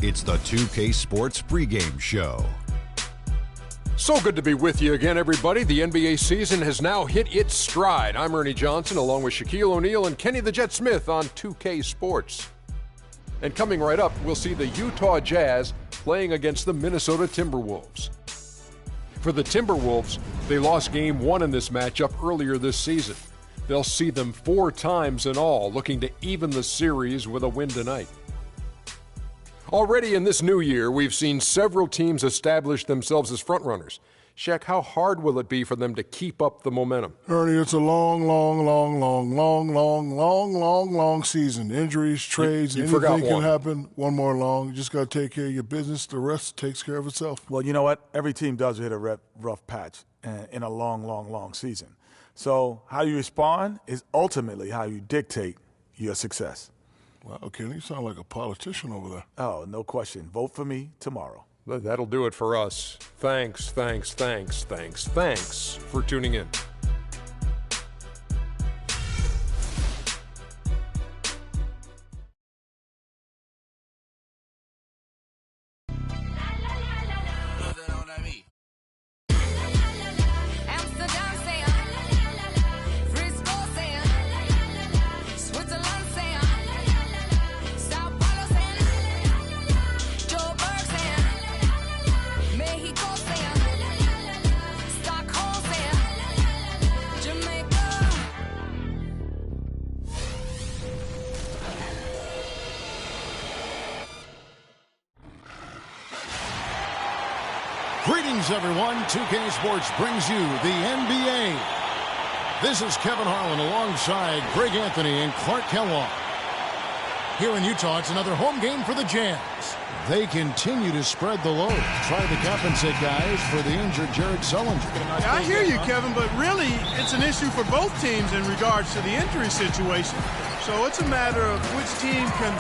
It's the 2K Sports pregame show. So good to be with you again, everybody. The NBA season has now hit its stride. I'm Ernie Johnson, along with Shaquille O'Neal and Kenny the Jet Smith on 2K Sports. And coming right up, we'll see the Utah Jazz playing against the Minnesota Timberwolves. For the Timberwolves, they lost Game 1 in this matchup earlier this season. They'll see them 4 times in all, looking to even the series with a win tonight. Already in this new year, we've seen several teams establish themselves as frontrunners. Shaq, how hard will it be for them to keep up the momentum? Ernie, it's a long season. Injuries, trades, anything can happen. One more long. You just got to take care of your business. The rest takes care of itself. Well, you know what? Every team does hit a rough patch in a long season. So how you respond is ultimately how you dictate your success. Wow, Kenny, you sound like a politician over there. Oh, no question. Vote for me tomorrow. That'll do it for us. Thanks for tuning in. Greetings, everyone. 2K Sports brings you the NBA. This is Kevin Harlan alongside Greg Anthony and Clark Kellogg. Here in Utah, it's another home game for the Jazz. They continue to spread the load, try to compensate guys for the injured Jared Sullinger. Yeah, I hear you, Kevin, but really it's an issue for both teams in regards to the injury situation. So it's a matter of which team can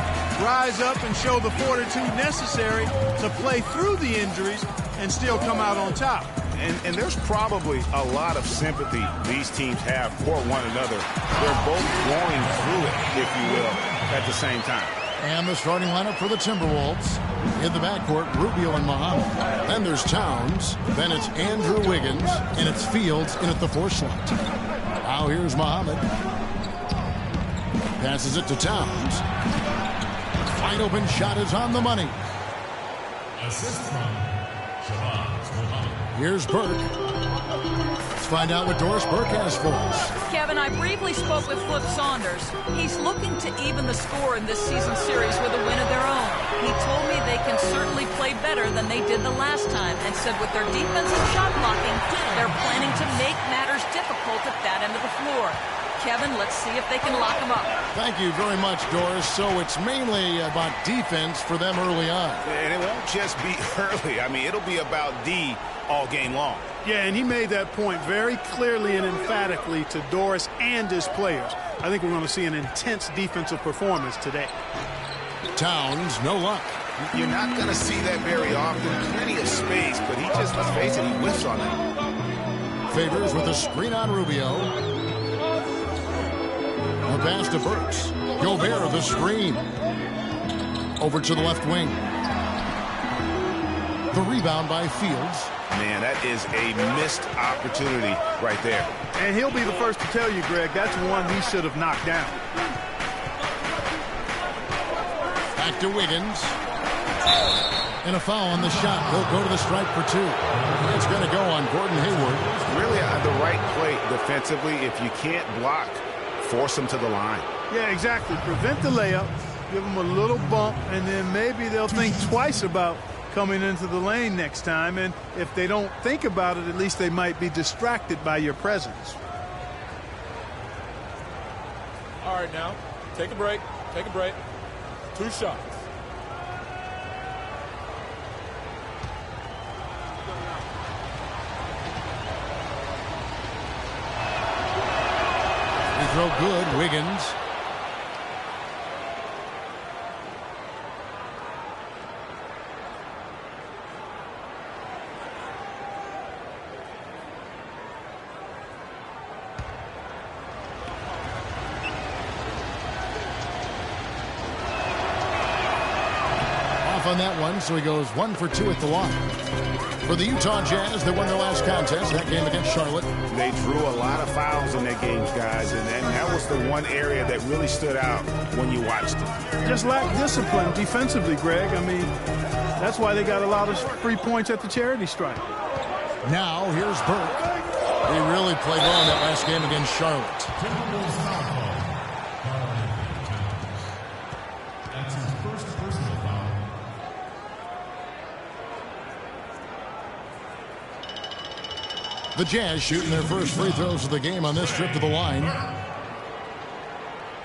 rise up and show the fortitude necessary to play through the injuries and still come out on top. And there's probably a lot of sympathy these teams have for one another. They're both going through it, if you will, at the same time. And the starting lineup for the Timberwolves. In the backcourt, Rubio and Muhammad. Then there's Towns. Then it's Andrew Wiggins. And it's Fields in at the 4 slot. Now here's Muhammad. Passes it to Towns. Wide open shot is on the money. Assist from Shabazz Muhammad. Here's Burke. Let's find out what Doris Burke has for us. Kevin, I briefly spoke with Flip Saunders. He's looking to even the score in this season series with a win of their own. He told me they can certainly play better than they did the last time and said with their defensive shot blocking, they're planning to make matters difficult at that end of the floor. Kevin, let's see if they can lock them up. Thank you very much, Doris. So it's mainly about defense for them early on. And it won't just be early. I mean, it'll be about D all game long. Yeah, and he made that point very clearly and emphatically to Doris and his players. I think we're going to see an intense defensive performance today. Towns, no luck. You're not going to see that very often. Plenty of space, but he just, let's face it, he whiffs on that. Favors with a screen on Rubio. A pass to Burks. Gobert, the screen. Over to the left wing. The rebound by Fields. Man, that is a missed opportunity right there. And he'll be the first to tell you, Greg, that's one he should have knocked down. Back to Wiggins. And a foul on the shot. He'll go to the stripe for 2. It's going to go on Gordon Hayward. Really the right play defensively. If you can't block, force them to the line. Yeah, exactly. Prevent the layup, give them a little bump, and then maybe they'll think twice about coming into the lane next time. And if they don't think about it, at least they might be distracted by your presence. All right, now, take a break. 2 shots. Throw good, Wiggins. on that one, so he goes 1 for 2 at the line. For the Utah Jazz, they won their last contest, that game against Charlotte. They drew a lot of fouls in their games, guys, and that was the one area that really stood out when you watched it. Just lack discipline defensively, Greg. I mean, that's why they got a lot of free points at the charity stripe. Now, here's Burke. He really played well in that last game against Charlotte. That's his first personal foul. The Jazz shooting their first free throws of the game on this trip to the line.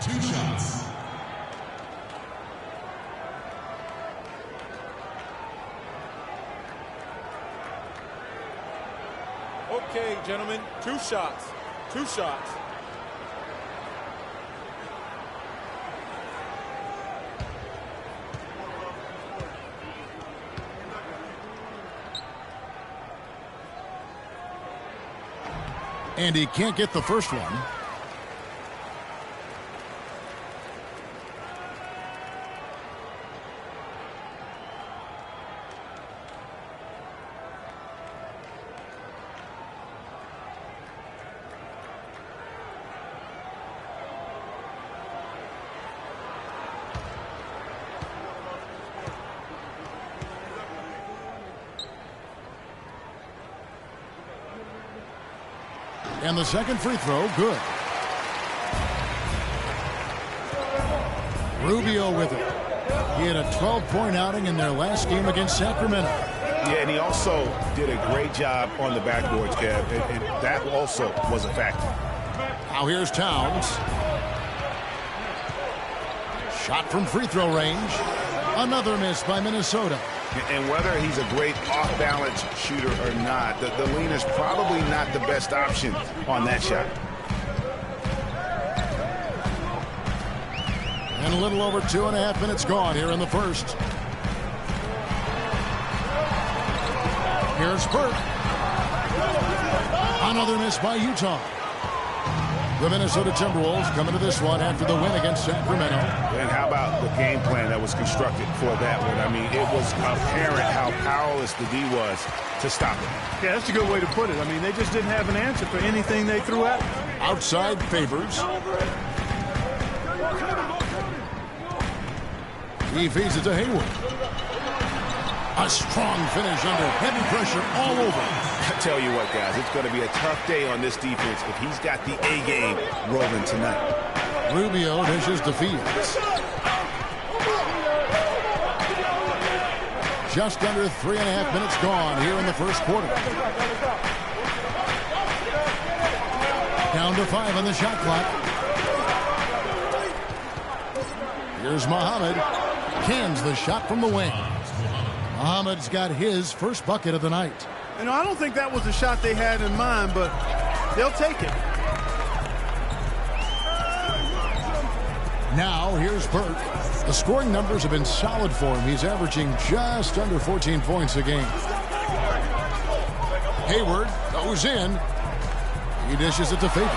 2 shots. Okay, gentlemen, 2 shots. 2 shots. And he can't get the first one. And the second free throw, good. Rubio with it. He had a 12-point outing in their last game against Sacramento. Yeah, and he also did a great job on the backboards, Kev, and that also was a factor. Now here's Towns. Shot from free throw range. Another miss by Minnesota. And whether he's a great off-balance shooter or not, the lean is probably not the best option on that shot. And a little over 2.5 minutes gone here in the first. Here's Burke. Another miss by Utah. The Minnesota Timberwolves coming to this one after the win against Sacramento. And how about the game plan that was constructed for that one? I mean, it was apparent how powerless the D was to stop it. Yeah, that's a good way to put it. I mean, they just didn't have an answer for anything they threw at them. Outside Favors. He feeds it to Hayward. A strong finish under heavy pressure all over. I tell you what, guys, it's going to be a tough day on this defense if he's got the A game rolling tonight. Rubio dishes to Fields. Just under 3.5 minutes gone here in the first quarter. Down to 5 on the shot clock. Here's Muhammad. Cans the shot from the wing. Muhammad's got his first bucket of the night. You know, I don't think that was the shot they had in mind, but they'll take it. Now, here's Burke. The scoring numbers have been solid for him. He's averaging just under 14 points a game. Hayward goes in. He dishes it to Favors.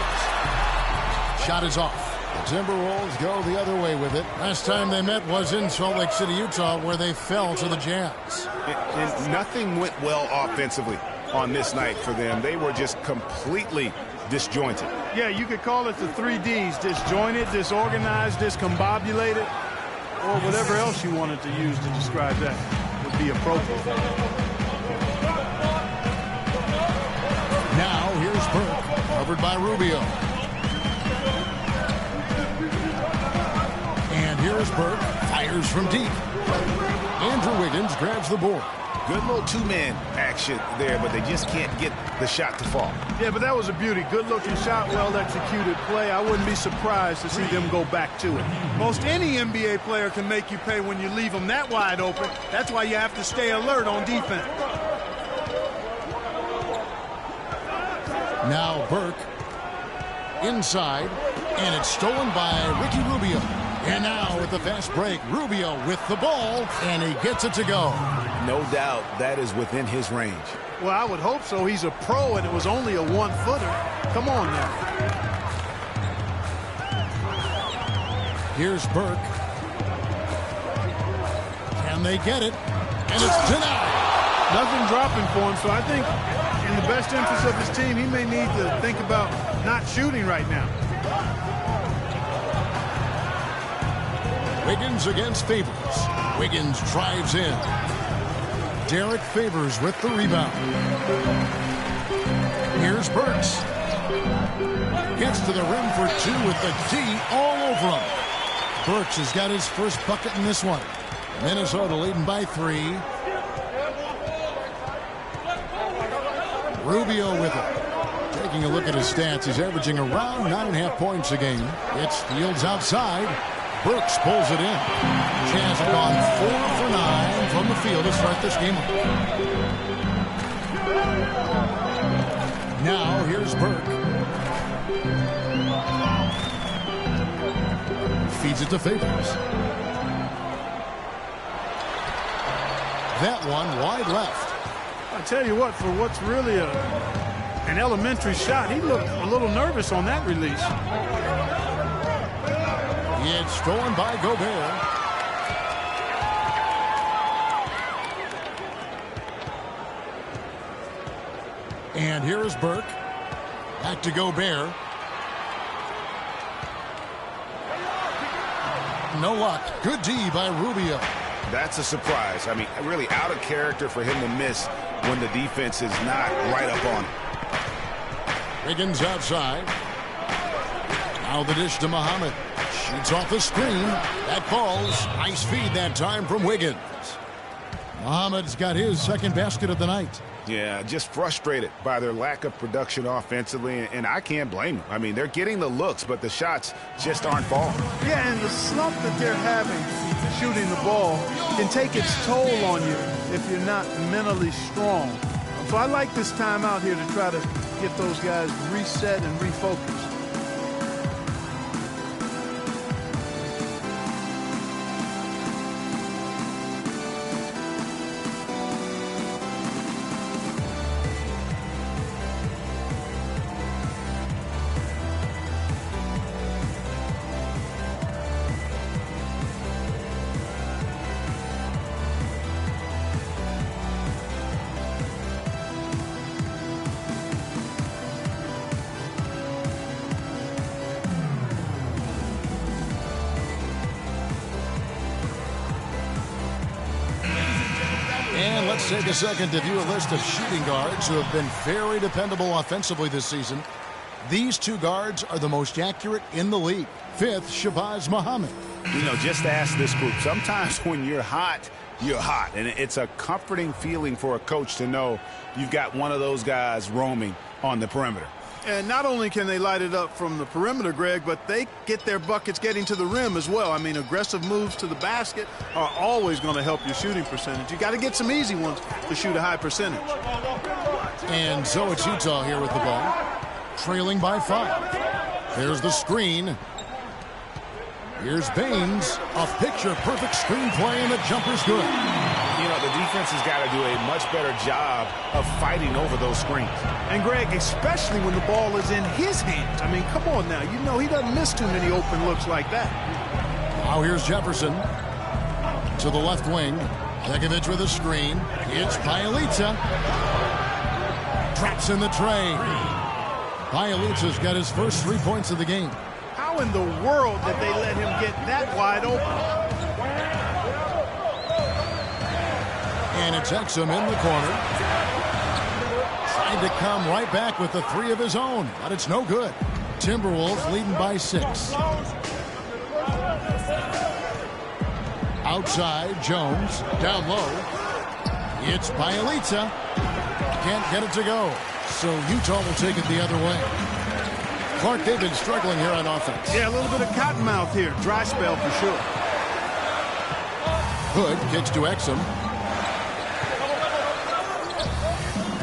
Shot is off. The Timberwolves go the other way with it. Last time they met was in Salt Lake City, Utah, where they fell to the Jazz. And nothing went well offensively on this night for them. They were just completely disjointed. Yeah, you could call it the 3 Ds. Disjointed, disorganized, discombobulated, or whatever else you wanted to use to describe that would be appropriate. Now, here's Burke, covered by Rubio. And here's Burke, fires from deep. Andrew Wiggins grabs the board. Good little 2-man action there, but they just can't get the shot to fall. Yeah, but that was a beauty. Good-looking shot, well-executed play. I wouldn't be surprised to see them go back to it. Most any NBA player can make you pay when you leave them that wide open. That's why you have to stay alert on defense. Now Burke inside, and it's stolen by Ricky Rubio. And now with the fast break, Rubio with the ball, and he gets it to go. No doubt that is within his range. Well, I would hope so. He's a pro, and it was only a 1-footer. Come on now. Here's Burke. And they get it. And it's denied. Nothing dropping for him, so I think in the best interest of his team, he may need to think about not shooting right now. Wiggins against Favors. Wiggins drives in. Derek Favors with the rebound. Here's Burks. Gets to the rim for two with the D all over him. Burks has got his first bucket in this one. Minnesota leading by 3. Rubio with it. Taking a look at his stats, he's averaging around 9.5 points a game. It's Fields outside. Burks pulls it in. Jazz have gone 4 for 9 from the field to start this game off. Now here's Burke. Feeds it to Favors. That one wide left. I tell you what, for what's really an elementary shot, he looked a little nervous on that release. It's stolen by Gobert. And here is Burke. Back to Gobert. No luck. Good D by Rubio. That's a surprise. I mean, really out of character for him to miss when the defense is not right up on him. Wiggins outside. Now the dish to Muhammad. Shoots off the screen. That falls. Nice feed that time from Wiggins. Muhammad's got his second basket of the night. Yeah, just frustrated by their lack of production offensively, and I can't blame them. I mean, they're getting the looks, but the shots just aren't falling. Yeah, and the slump that they're having shooting the ball can take its toll on you if you're not mentally strong. So I like this time out here to try to get those guys reset and refocused. Let's take a second to view a list of shooting guards who have been very dependable offensively this season. These two guards are the most accurate in the league. Fifth, Shabazz Muhammad. You know, just ask this group. Sometimes when you're hot, you're hot. And it's a comforting feeling for a coach to know you've got one of those guys roaming on the perimeter. And not only can they light it up from the perimeter, Greg, but they get their buckets getting to the rim as well. I mean, aggressive moves to the basket are always going to help your shooting percentage. You got to get some easy ones to shoot a high percentage. And so it's Utah here with the ball, trailing by 5. There's the screen. Here's Baines, a picture-perfect screen play, and the jumper's good. You know, the defense has got to do a much better job of fighting over those screens. And, Greg, especially when the ball is in his hands. I mean, come on now. You know he doesn't miss too many open looks like that. Now here's Jefferson to the left wing. Pekovic with a screen. It's Bjelica. Traps in the tray. Bjelica's got his first 3 points of the game. How in the world did they let him get that wide open? And it's Exum in the corner. Tried to come right back with the 3 of his own, but it's no good. Timberwolves leading by 6. Outside, Jones. Down low. It's Bjelica. Can't get it to go. So Utah will take it the other way. Clark, they've been struggling here on offense. Yeah, a little bit of cottonmouth here. Dry spell for sure. Hood kicks to Exum.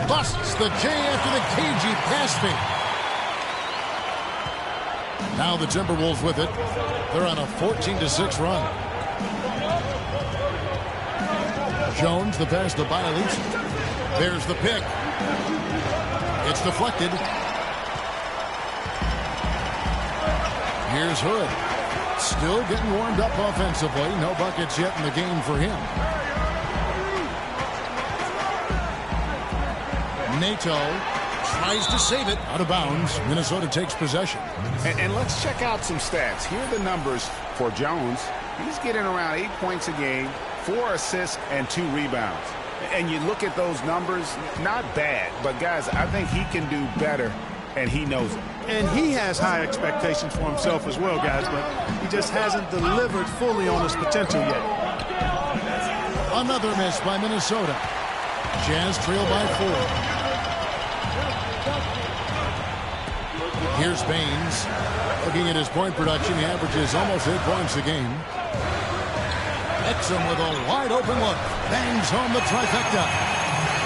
Busts the J after the cagey pass fake. Now the Timberwolves with it. They're on a 14-6 run. Jones, the pass to Bjelica. There's the pick. It's deflected. Here's Hood. Still getting warmed up offensively. No buckets yet in the game for him. Nato tries to save it. Out of bounds. Minnesota takes possession. And let's check out some stats. Here are the numbers for Jones. He's getting around 8 points a game, 4 assists, and 2 rebounds. And you look at those numbers, not bad. But, guys, I think he can do better, and he knows it. And he has high expectations for himself as well, guys, but he just hasn't delivered fully on his potential yet. Another miss by Minnesota. Jazz trail by 4. Here's Baines. Looking at his point production, he averages almost 8 points a game. Exum with a wide open look. Bangs home the trifecta.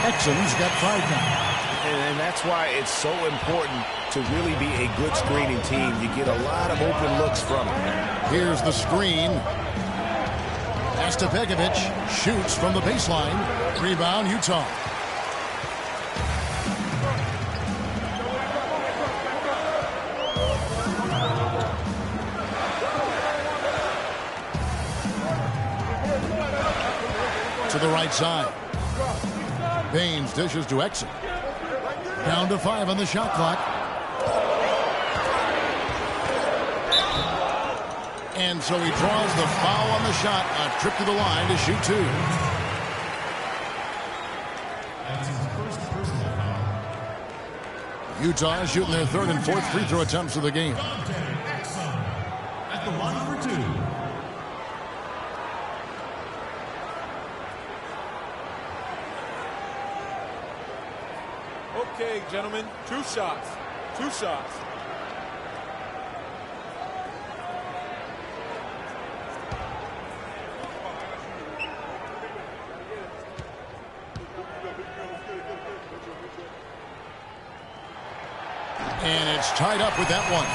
Exum's got 5 now. And that's why it's so important to really be a good screening team. You get a lot of open looks from it. Here's the screen. Pass to Begovic. Shoots from the baseline. Rebound, Utah. To the right side. Baines dishes to Exum. Down to 5 on the shot clock. And so he draws the foul on the shot. A trip to the line to shoot 2. That's his first personal foul. Utah is shooting their 3rd and 4th free throw attempts of the game. Dante Exum at the line for 2. Okay, gentlemen, 2 shots. 2 shots. And it's tied up with that one.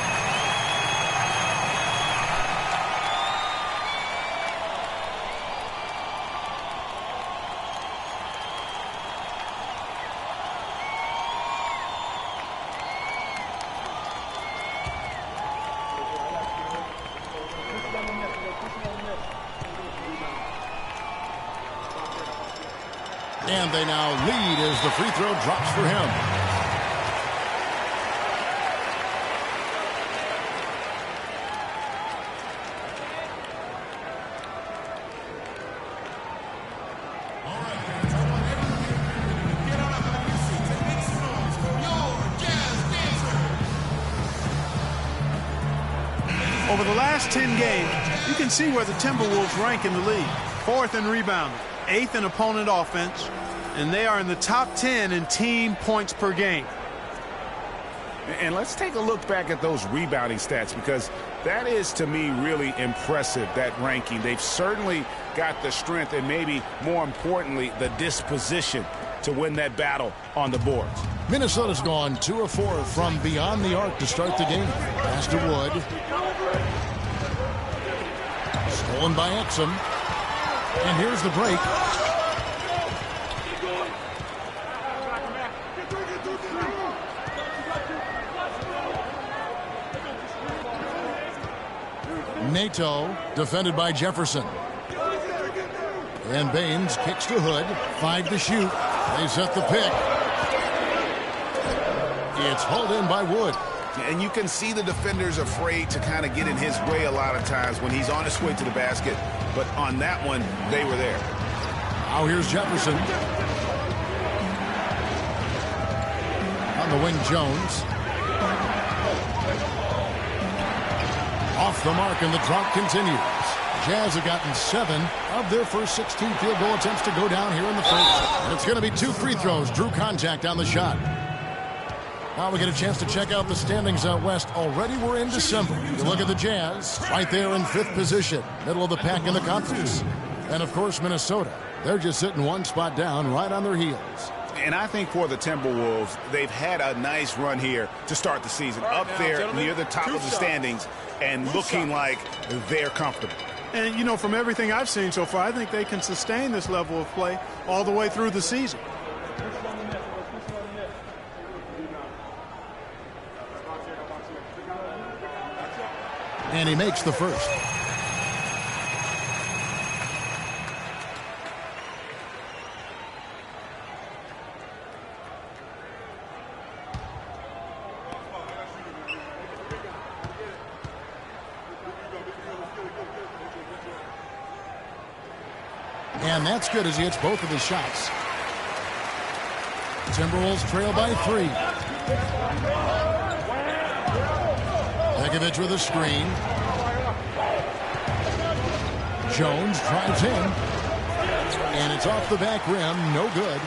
And they now lead as the free throw drops for him. Over the last 10 games, you can see where the Timberwolves rank in the league. 4th in rebounding, 8th in opponent offense, and they are in the top 10 in team points per game. And let's take a look back at those rebounding stats, because that is, to me, really impressive, that ranking. They've certainly got the strength and maybe, more importantly, the disposition to win that battle on the boards. Minnesota's gone 2 of 4 from beyond the arc to start the game. Pass to Wood. Stolen by Exum. And here's the break. Nato, defended by Jefferson. And Baines kicks to Hood. 5 to shoot. They set the pick. It's hauled in by Wood. And you can see the defenders afraid to kind of get in his way a lot of times when he's on his way to the basket. But on that one, they were there. Now here's Jefferson. On the wing, Jones. Off the mark, and the drought continues. Jazz have gotten 7 of their first 16 field goal attempts to go down here in the first. And it's going to be 2 free throws. Drew contact on the shot. Now we get a chance to check out the standings out west. Already we're in December. You look at the Jazz, right there in 5th position, middle of the pack in the conference. And, of course, Minnesota. They're just sitting 1 spot down, right on their heels. And I think for the Timberwolves, they've had a nice run here to start the season. Right up now, there gentlemen, near the top of the standings and looking like they're comfortable. And, you know, from everything I've seen so far, I think they can sustain this level of play all the way through the season. And he makes the first. And that's good as he hits both of his shots. Timberwolves trail by 3. Begovic with a screen. Jones drives in. And it's off the back rim. No good.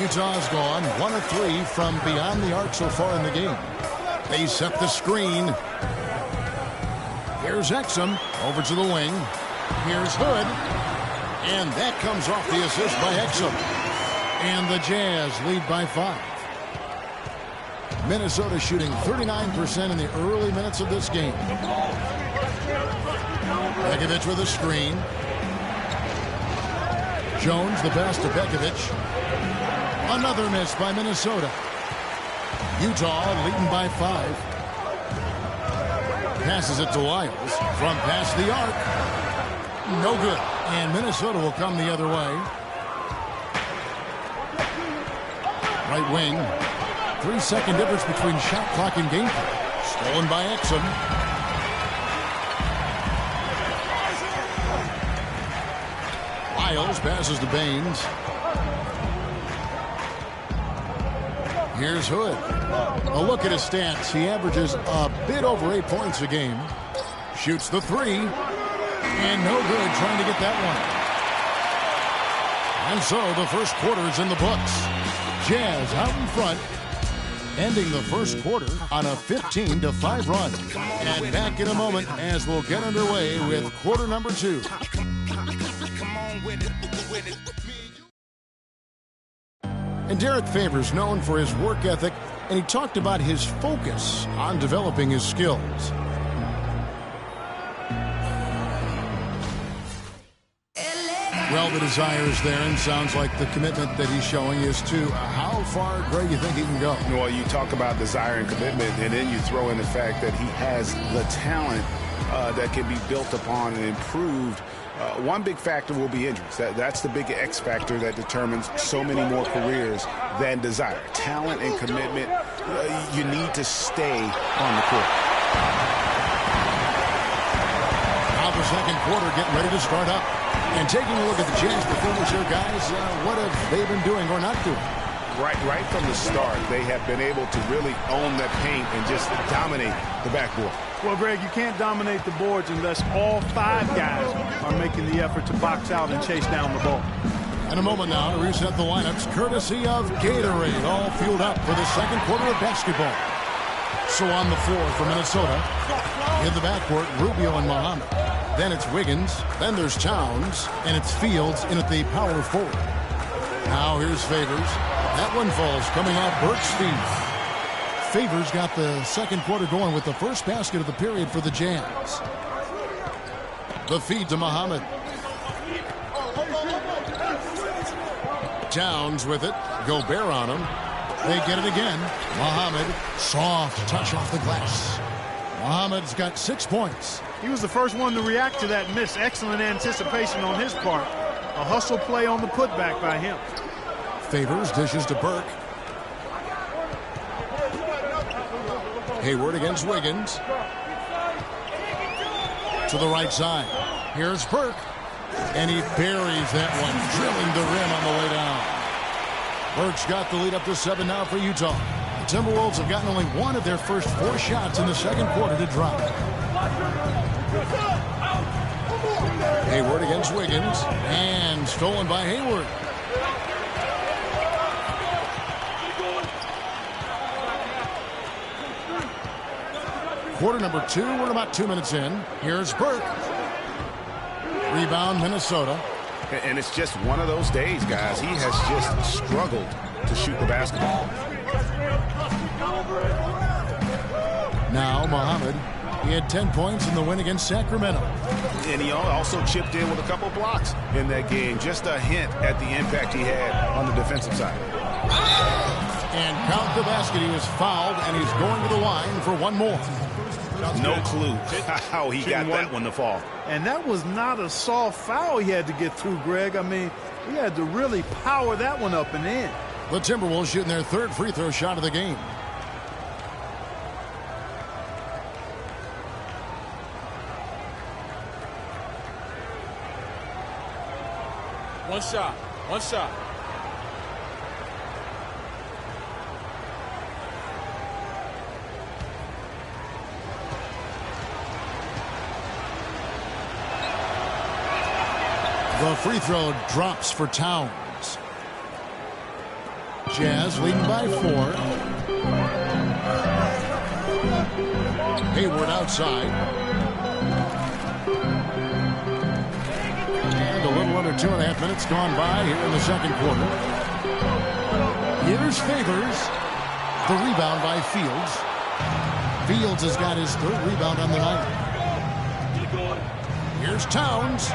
Utah's gone 1 of 3 from beyond the arc so far in the game. They set the screen. Here's Exum over to the wing. Here's Hood. And that comes off the assist by Exum. And the Jazz lead by 5. Minnesota shooting 39% in the early minutes of this game. Begovic with a screen. Jones the pass to Begovic. Another miss by Minnesota. Utah leading by 5. Passes it to Wiles from past the arc. No good. And Minnesota will come the other way. Right wing. 3-second difference between shot clock and game clock. Stolen by Exum. Wiles passes to Baines. Here's Hood. A look at his stats. He averages a bit over 8 points a game. Shoots the 3. And no good trying to get that one. And so the first quarter is in the books. Jazz out in front, ending the first quarter on a 15-5 run. And back in a moment as we'll get underway with quarter number 2. And Derek Favors known for his work ethic, and he talked about his focus on developing his skills. Well, the desire is there, and sounds like the commitment that he's showing is to how far, Greg, you think he can go? Well, you talk about desire and commitment, and then you throw in the fact that he has the talent that can be built upon and improved. One big factor will be injuries. That's the big X factor that determines so many more careers than desire. Talent and commitment, you need to stay on the court. Now the second quarter getting ready to start up. And taking a look at the Jazz performance here, guys, what have they been doing or not doing? Right from the start, they have been able to really own the paint and just dominate the backboard. Well, Greg, you can't dominate the boards unless all 5 guys are making the effort to box out and chase down the ball. In a moment now to reset the lineups, courtesy of Gatorade, all fueled up for the second quarter of basketball. So on the floor for Minnesota, in the backcourt, Rubio and Muhammad. Then it's Wiggins, then there's Towns, and it's Fields in at the power forward. Now here's Favors. That one falls coming off Burke's feet. Favors got the second quarter going with the first basket of the period for the Jazz. The feed to Muhammad. Towns with it. Gobert on him. They get it again. Muhammad, soft touch off the glass. Muhammad's got 6 points. He was the first one to react to that miss. Excellent anticipation on his part. A hustle play on the putback by him. Favors dishes to Burke. Hayward against Wiggins. To the right side. Here's Burke. And he buries that one, drilling the rim on the way down. Burke's got the lead up to 7 now for Utah. The Timberwolves have gotten only one of their first 4 shots in the second quarter to drop. Hayward against Wiggins. And stolen by Hayward. Quarter number 2, we're about 2 minutes in. Here's Burke. Rebound, Minnesota. And it's just one of those days, guys. He has just struggled to shoot the basketball. Now Muhammad. He had 10 points in the win against Sacramento. And he also chipped in with a couple blocks in that game. Just a hint at the impact he had on the defensive side. And count the basket. He was fouled, and he's going to the line for one more. No clue how he got that one to fall. And that was not a soft foul he had to get through, Greg. I mean, he had to really power that one up and in. The Timberwolves shooting their 3rd free throw shot of the game. One shot. One shot. The free throw drops for Towns. Jazz leading by 4. Hayward outside. And a little under 2.5 minutes gone by here in the second quarter. Here's Favors. The rebound by Fields. Fields has got his 3rd rebound on the night. Here's Towns.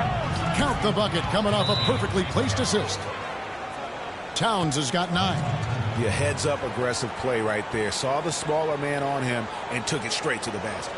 Count the bucket coming off a perfectly placed assist. Towns has got 9. Yeah, heads-up aggressive play right there. Saw the smaller man on him and took it straight to the basket.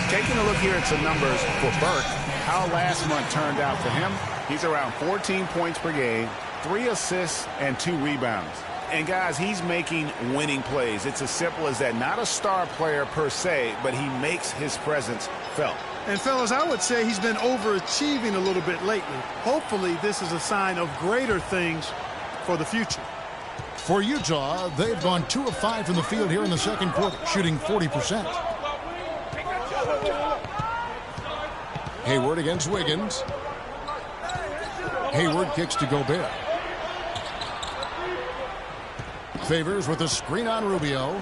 Taking a look here at some numbers for Burke, how last month turned out for him. He's around 14 points per game, 3 assists, and 2 rebounds. And, guys, he's making winning plays. It's as simple as that. Not a star player per se, but he makes his presence felt. And, fellas, I would say he's been overachieving a little bit lately. Hopefully this is a sign of greater things for the future. For Utah, they've gone 2 of 5 from the field here in the second quarter, shooting 40%. Hayward against Wiggins. Hayward kicks to Gobert. Favors with a screen on Rubio.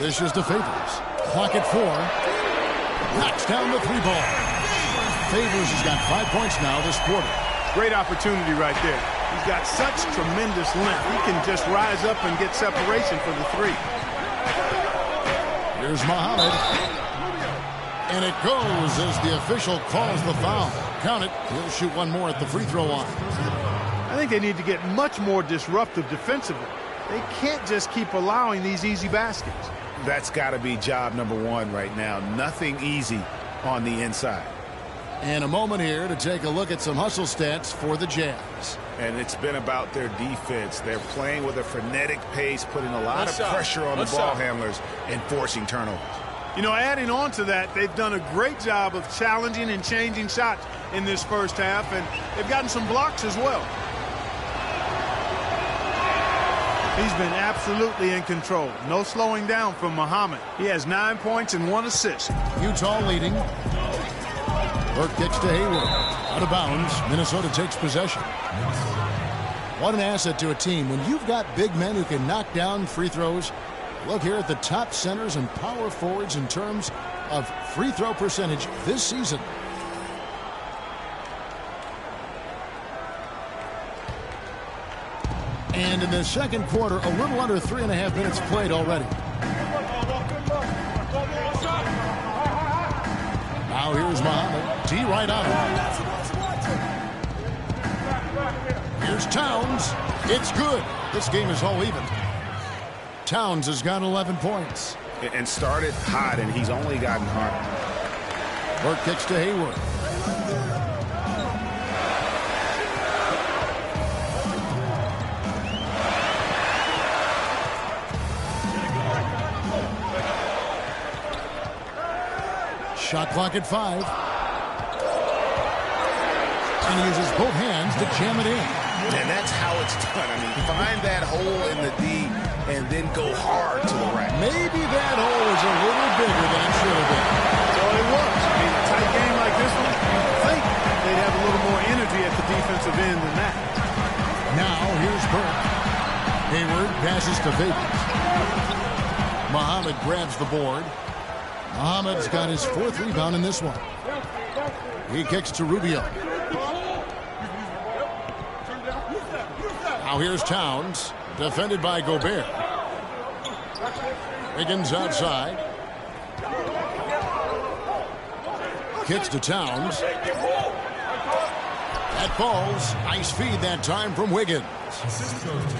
This is to Favors. Clock at 4. Knocks down the 3-ball. Favors has got 5 points now this quarter. Great opportunity right there. He's got such tremendous length. He can just rise up and get separation for the 3. Here's Muhammad. And it goes as the official calls the foul. Count it. He'll shoot one more at the free throw line. I think they need to get much more disruptive defensively. They can't just keep allowing these easy baskets. That's got to be job number 1 right now. Nothing easy on the inside. And a moment here to take a look at some hustle stats for the Jazz. And it's been about their defense. They're playing with a frenetic pace, putting a lot of pressure on the ball handlers and forcing turnovers. You know, adding on to that, they've done a great job of challenging and changing shots in this first half, and they've gotten some blocks as well. He's been absolutely in control. No slowing down from Muhammad. He has 9 points and 1 assist. Utah leading. Burke kicks to Hayward. Out of bounds. Minnesota takes possession. What an asset to a team when you've got big men who can knock down free throws. Look here at the top centers and power forwards in terms of free throw percentage this season. And in the second quarter, a little under 3.5 minutes played already. Now here's Muhammad. D right on him. Here's Towns. It's good. This game is all even. Towns has got 11 points. And started hot, and he's only gotten hotter. Burke kicks to Hayward. Shot clock at 5. And he uses both hands to jam it in. And that's how it's done. I mean, find that hole in the D and then go hard to the rack. Maybe that hole was a little bigger than it should have been. So it was. I mean, a tight game like this one, you'd think they'd have a little more energy at the defensive end than that. Now, here's Burke. Hayward passes to Favors. Muhammad grabs the board. Muhammad's got his 4th rebound in this one. He kicks to Rubio. Now here's Towns, defended by Gobert. Wiggins outside. Kicks to Towns. That falls. Nice feed that time from Wiggins.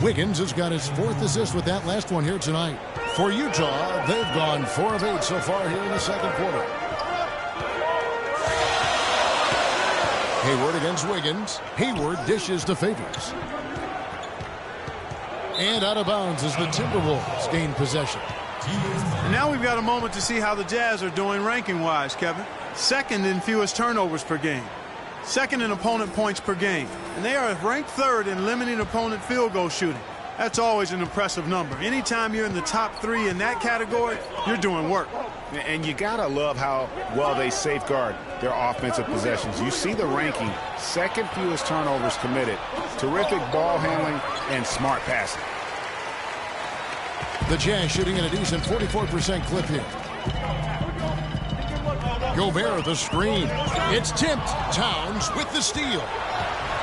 Wiggins has got his 4th assist with that last one here tonight. For Utah, they've gone 4 of 8 so far here in the second quarter. Hayward against Wiggins. Hayward dishes to Favors. And out of bounds as the Timberwolves gain possession. And now we've got a moment to see how the Jazz are doing ranking-wise, Kevin. 2nd in fewest turnovers per game. 2nd in opponent points per game. And they are ranked 3rd in limiting opponent field goal shooting. That's always an impressive number. Anytime you're in the top 3 in that category, you're doing work. And you got to love how well they safeguard their offensive possessions. You see the ranking, 2nd fewest turnovers committed. Terrific ball handling and smart passing. The Jazz shooting at a decent 44% clip here. Gobert the screen. It's tipped. Towns with the steal.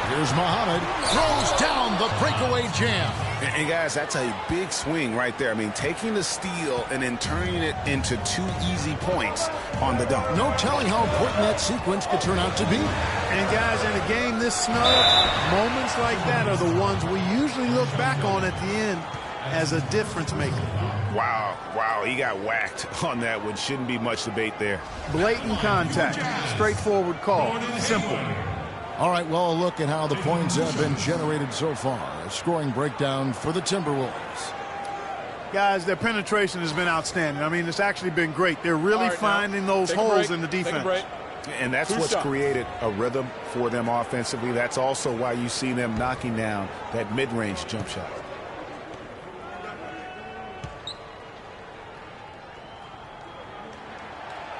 Here's Muhammad. Throws down the breakaway jam. And guys, that's a big swing right there. I mean, taking the steal and then turning it into 2 easy points on the dunk. No telling how important that sequence could turn out to be. And guys, in a game this snug, moments like that are the ones we usually look back on at the end as a difference maker. Wow, he got whacked on that one. Shouldn't be much debate there. Blatant contact, straightforward call, simple. All right, well, a look at how the points have been generated so far. A scoring breakdown for the Timberwolves. Guys, their penetration has been outstanding. I mean, it's actually been great. They're really finding those holes in the defense. And that's what's created a rhythm for them offensively. That's also why you see them knocking down that mid-range jump shot.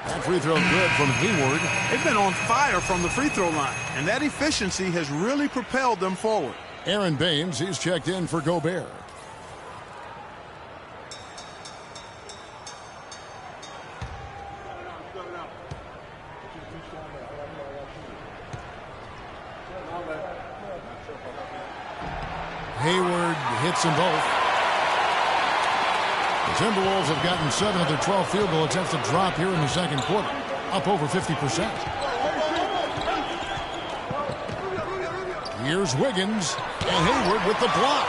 That free throw good from Hayward. They've been on fire from the free throw line, and that efficiency has really propelled them forward. Aaron Baines, he's checked in for Gobert. Hayward hits them both. The Timberwolves have gotten 7 of their 12 field goal attempts to drop here in the second quarter, up over 50%. Here's Wiggins, and Hayward with the block.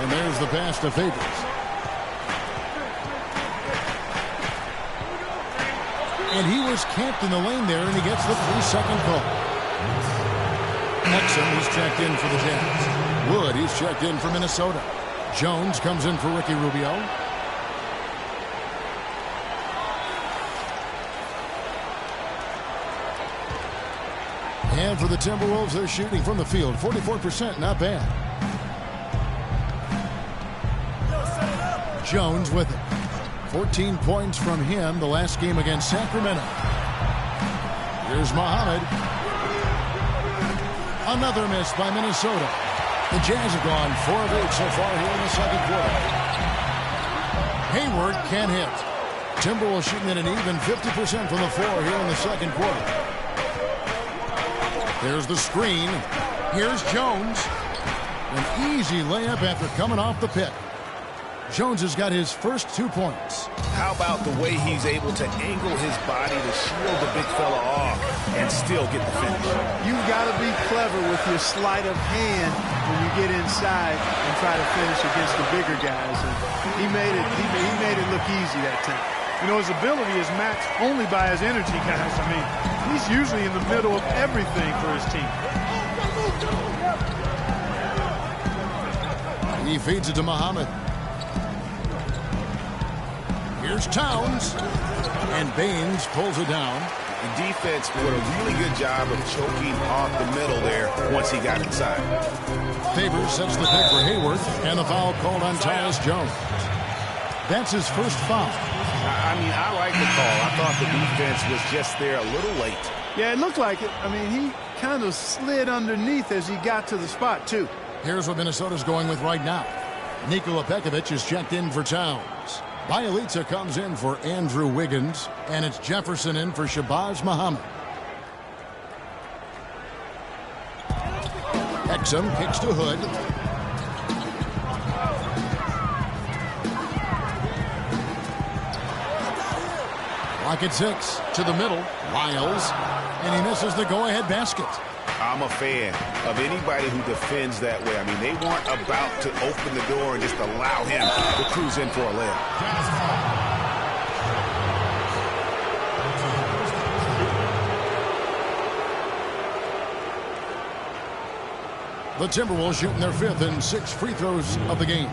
And there's the pass to Favors. And he was camped in the lane there, and he gets the 3-second call. Exum is checked in for the Jazz. Wood, he's checked in for Minnesota. Jones comes in for Ricky Rubio. And for the Timberwolves, they're shooting from the field. 44%, not bad. Jones with it. 14 points from him the last game against Sacramento. Here's Muhammad. Another miss by Minnesota. The Jazz have gone 4 of 8 so far here in the second quarter. Hayward can't hit. Timberwolves shooting at an even 50% from the floor here in the second quarter. There's the screen. Here's Jones. An easy layup after coming off the pick. Jones has got his first 2 points. How about the way he's able to angle his body to shield the big fella off and still get the finish? You've got to be clever with your sleight of hand when you get inside and try to finish against the bigger guys. And he made it look easy that time. You know, his ability is matched only by his energy, guys. I mean, he's usually in the middle of everything for his team. He feeds it to Muhammad. Here's Towns, and Baines pulls it down. The defense did a really good job of choking off the middle there once he got inside. Favors sets the pick for Hayward, and the foul called on Tyus Jones. That's his first foul. I mean, I like the call. I thought the defense was just there a little late. Yeah, it looked like it. I mean, he kind of slid underneath as he got to the spot, too. Here's what Minnesota's going with right now. Nikola Pekovic is checked in for Towns. Bjelica comes in for Andrew Wiggins, and it's Jefferson in for Shabazz Muhammad. Exum kicks to Hood. Rocket 6 to the middle. Lyles, and he misses the go-ahead basket. I'm a fan of anybody who defends that way. I mean, they weren't about to open the door and just allow him to cruise in for a layup. The Timberwolves shooting their 5th and 6th free throws of the game.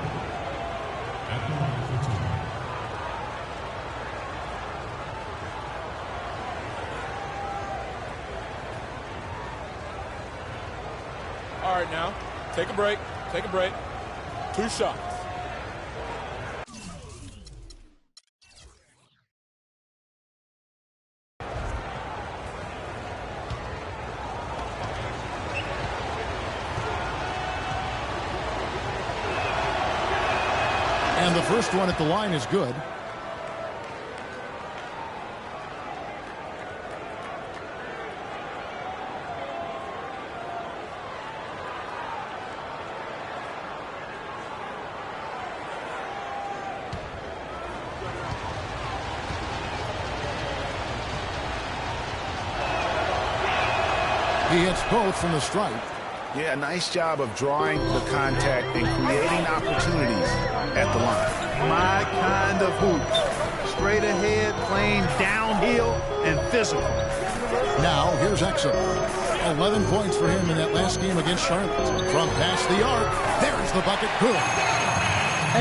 All right, now, take a break. 2 shots. And the first one at the line is good. He hits both from the stripe. Yeah, nice job of drawing the contact and creating opportunities at the line. My kind of hoops. Straight ahead, playing downhill, and physical. Now, here's Exum. 11 points for him in that last game against Charlotte. From past the arc, there's the bucket. Good.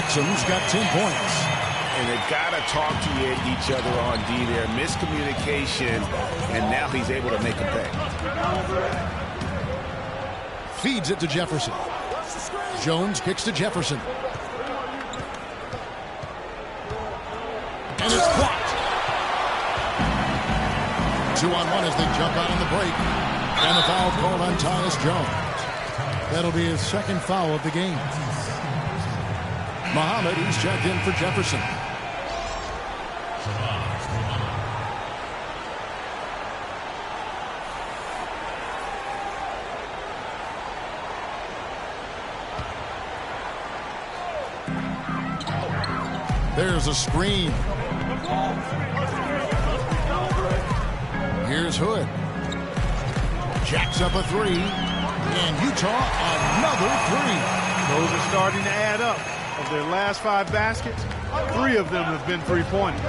Exum's got 10 points. And they've got to talk to each other on D there. Miscommunication, and now he's able to make a pay. Feeds it to Jefferson. Jones kicks to Jefferson. And it's blocked. 2-on-1 as they jump out on the break. And a foul called on Tyus Jones. That'll be his 2nd foul of the game. Muhammad, he's checked in for Jefferson. There's a screen. Here's Hood. Jacks up a 3. And Utah another 3. Those are starting to add up. Of their last 5 baskets, 3 of them have been three-pointers.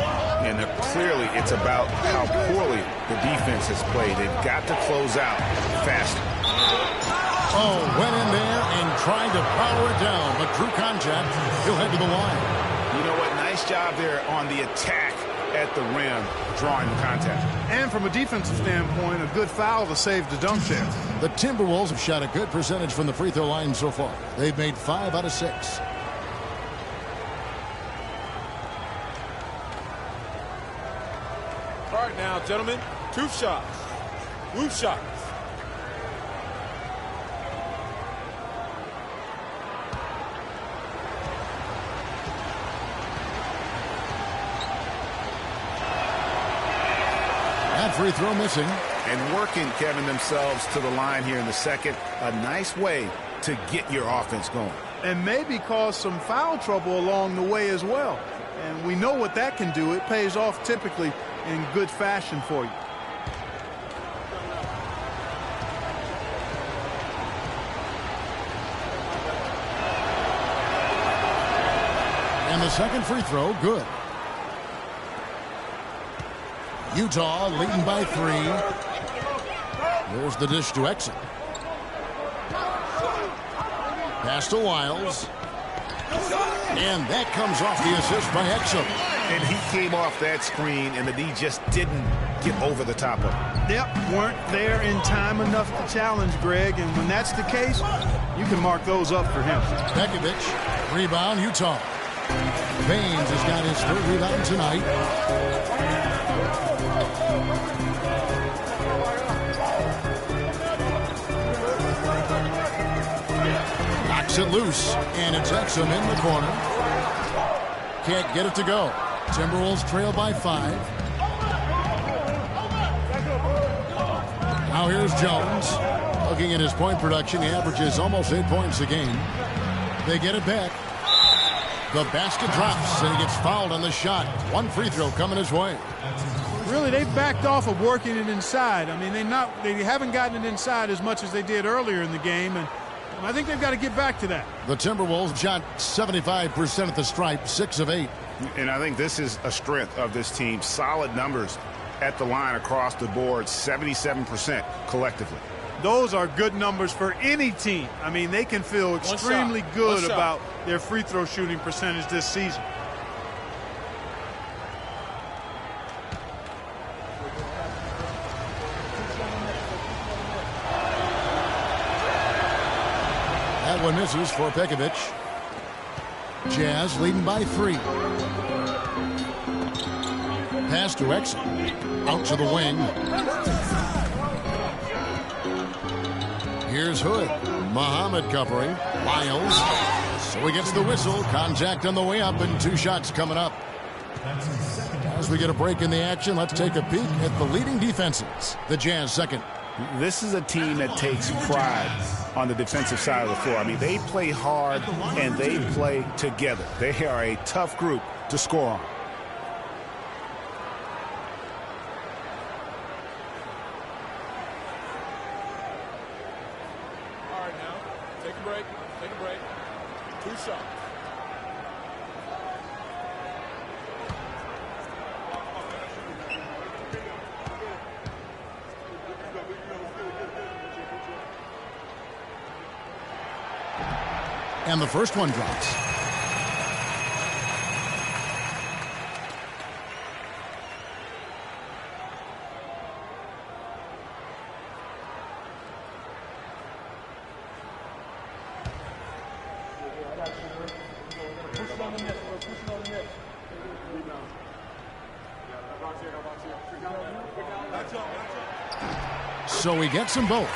And clearly it's about how poorly the defense has played. They've got to close out faster. Oh, went in there and tried to power it down, but drew contact. He'll head to the line. You know what? Nice job there on the attack at the rim, drawing the contact. And from a defensive standpoint, a good foul to save the dunk there. The Timberwolves have shot a good percentage from the free throw line so far. They've made 5 out of 6. All right, now, gentlemen, 2 shots. 2 shots. That free throw missing. And working, Kevin, themselves to the line here in the second. A nice way to get your offense going. And maybe cause some foul trouble along the way as well. And we know what that can do. It pays off typically in good fashion for you. And the second free throw, good. Utah leading by 3. There's the dish to Exum. Pass to Lyles. And that comes off the assist by Exum. And he came off that screen, and the D just didn't get over the top of it. Yep, weren't there in time enough to challenge Greg, and when that's the case, you can mark those up for him. Pekovic, rebound, Utah. Baines has got his 3rd rebound tonight. Works it loose, and it's Exum in the corner. Can't get it to go. Timberwolves trail by 5. Now here's Jones. Looking at his point production, he averages almost 8 points a game. They get it back. The basket drops, and he gets fouled on the shot. One free throw coming his way. Really, they've backed off of working it inside. I mean, they haven't gotten it inside as much as they did earlier in the game, and I think they've got to get back to that. The Timberwolves shot 75% at the stripe, 6 of 8. And I think this is a strength of this team. Solid numbers at the line across the board, 77% collectively. Those are good numbers for any team. I mean, they can feel extremely good about their free throw shooting percentage this season. That one misses for Pekovic. Jazz leading by 3. Pass to Exum. Out to the wing. Here's Hood. Muhammad covering. Miles. So he gets the whistle. Contact on the way up, and 2 shots coming up. As we get a break in the action, let's take a peek at the leading defenses. The Jazz second. This is a team that takes pride on the defensive side of the floor. I mean, they play hard and they play together. They are a tough group to score on. All right, now, take a break. Take a break. 2 shots. And the first one drops. So he gets them both.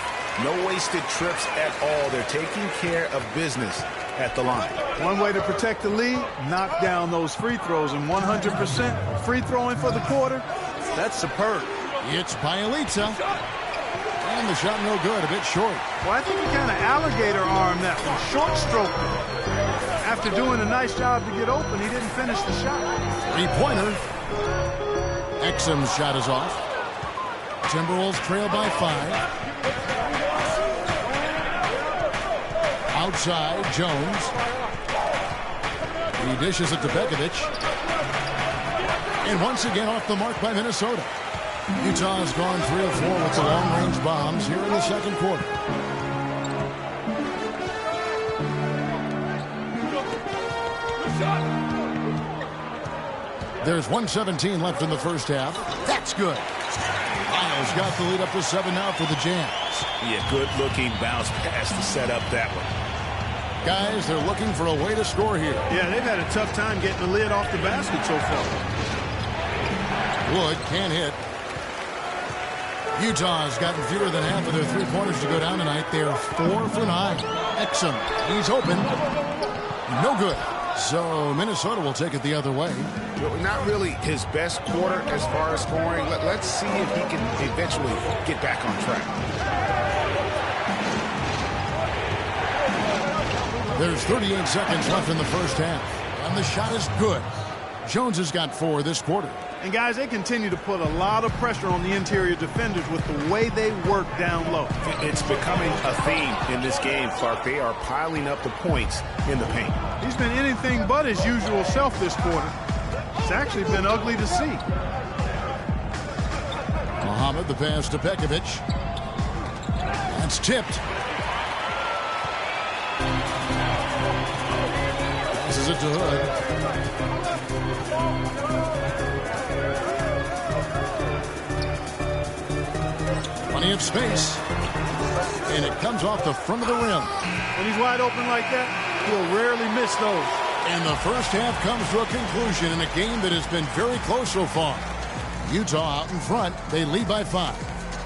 No wasted trips at all. They're taking care of business at the line. One way to protect the lead, knock down those free throws, and 100% free throwing for the quarter, that's superb. It's Bjelica. And the shot no good, a bit short. Well, I think he kind of alligator armed that one, short stroke. After doing a nice job to get open, he didn't finish the shot. 3-pointer. Exum's shot is off. Timberwolves trail by 5. Outside, Jones. He dishes it to Pekovic. And once again off the mark by Minnesota. Utah has gone 3 of 4 with the long-range bombs here in the second quarter. There's 1:17 left in the first half. That's good. Miles got the lead up to 7 now for the Jazz. Yeah, good-looking bounce pass to set up that one. Guys, they're looking for a way to score here. Yeah, they've had a tough time getting the lid off the basket so far. Wood can't hit. Utah's gotten fewer than half of their 3-pointers to go down tonight. They're 4 for 9. Exum, he's open. No good. So Minnesota will take it the other way. Not really his best quarter as far as scoring. Let's see if he can eventually get back on track. There's 38 seconds left in the first half. And the shot is good. Jones has got 4 this quarter. And guys, they continue to put a lot of pressure on the interior defenders with the way they work down low. It's becoming a theme in this game, Clark. They are piling up the points in the paint. He's been anything but his usual self this quarter. It's actually been ugly to see. Muhammad, the pass to Pekovic. That's tipped. Passes it to Hood. Plenty of space. And it comes off the front of the rim. When he's wide open like that, he'll rarely miss those. And the first half comes to a conclusion in a game that has been very close so far. Utah out in front. They lead by 5.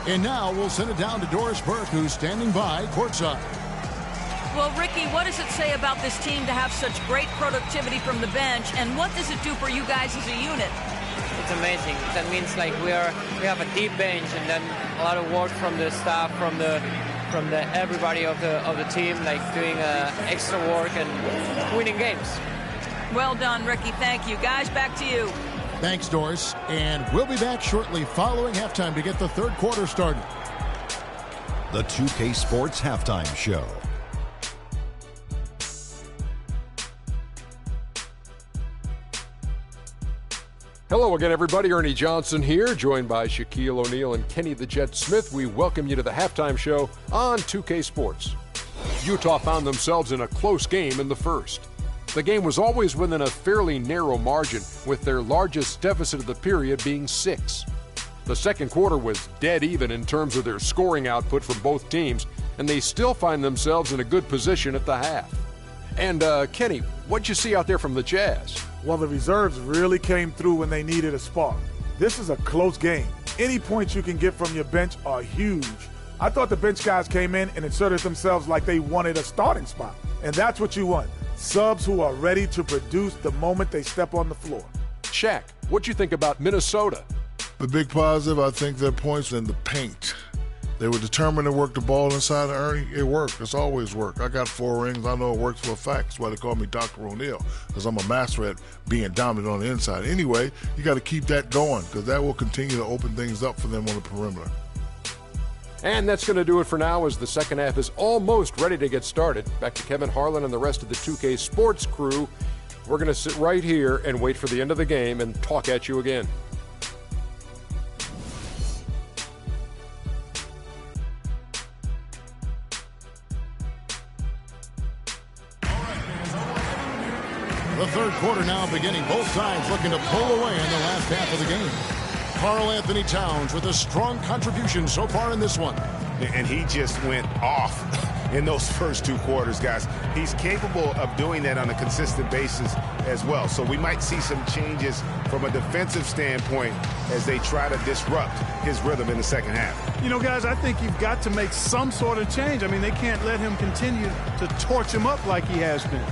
And now we'll send it down to Doris Burke, who's standing by courtside. Well, Ricky, what does it say about this team to have such great productivity from the bench, and what does it do for you guys as a unit? It's amazing. That means like we have a deep bench, and then a lot of work from the staff, from the everybody of the team, like doing extra work and winning games. Well done, Ricky. Thank you. Guys, back to you. Thanks, Doris. And we'll be back shortly following halftime to get the third quarter started. The 2K Sports Halftime Show. Hello again, everybody. Ernie Johnson here, joined by Shaquille O'Neal and Kenny the Jet Smith. We welcome you to the halftime show on 2K Sports. Utah found themselves in a close game in the first. The game was always within a fairly narrow margin, with their largest deficit of the period being 6. The second quarter was dead even in terms of their scoring output from both teams, and they still find themselves in a good position at the half. And, Kenny, what'd you see out there from the Jazz? Well, the reserves really came through when they needed a spark. This is a close game. Any points you can get from your bench are huge. I thought the bench guys came in and inserted themselves like they wanted a starting spot. And that's what you want. Subs who are ready to produce the moment they step on the floor. Shaq, what'd you think about Minnesota? The big positive, I think their points in the paint. They were determined to work the ball inside of Ernie. It worked. It's always worked. I got 4 rings. I know it works for a fact. That's why they call me Dr. O'Neal, because I'm a master at being dominant on the inside. Anyway, you got to keep that going, because that will continue to open things up for them on the perimeter. And that's going to do it for now, as the second half is almost ready to get started. Back to Kevin Harlan and the rest of the 2K Sports crew. We're going to sit right here and wait for the end of the game and talk at you again. The third quarter now beginning. Both sides looking to pull away in the last half of the game. Karl-Anthony Towns with a strong contribution so far in this one. And he just went off in those first 2 quarters, guys. He's capable of doing that on a consistent basis as well. So we might see some changes from a defensive standpoint as they try to disrupt his rhythm in the second half. You know, guys, I think you've got to make some sort of change. I mean, they can't let him continue to torch him up like he has been.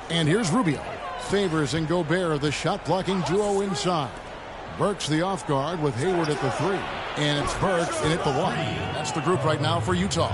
And here's Rubio. Favors and Gobert, the shot-blocking duo inside. Burks the off guard with Hayward at the 3. And it's Burks in at the 1. That's the group right now for Utah.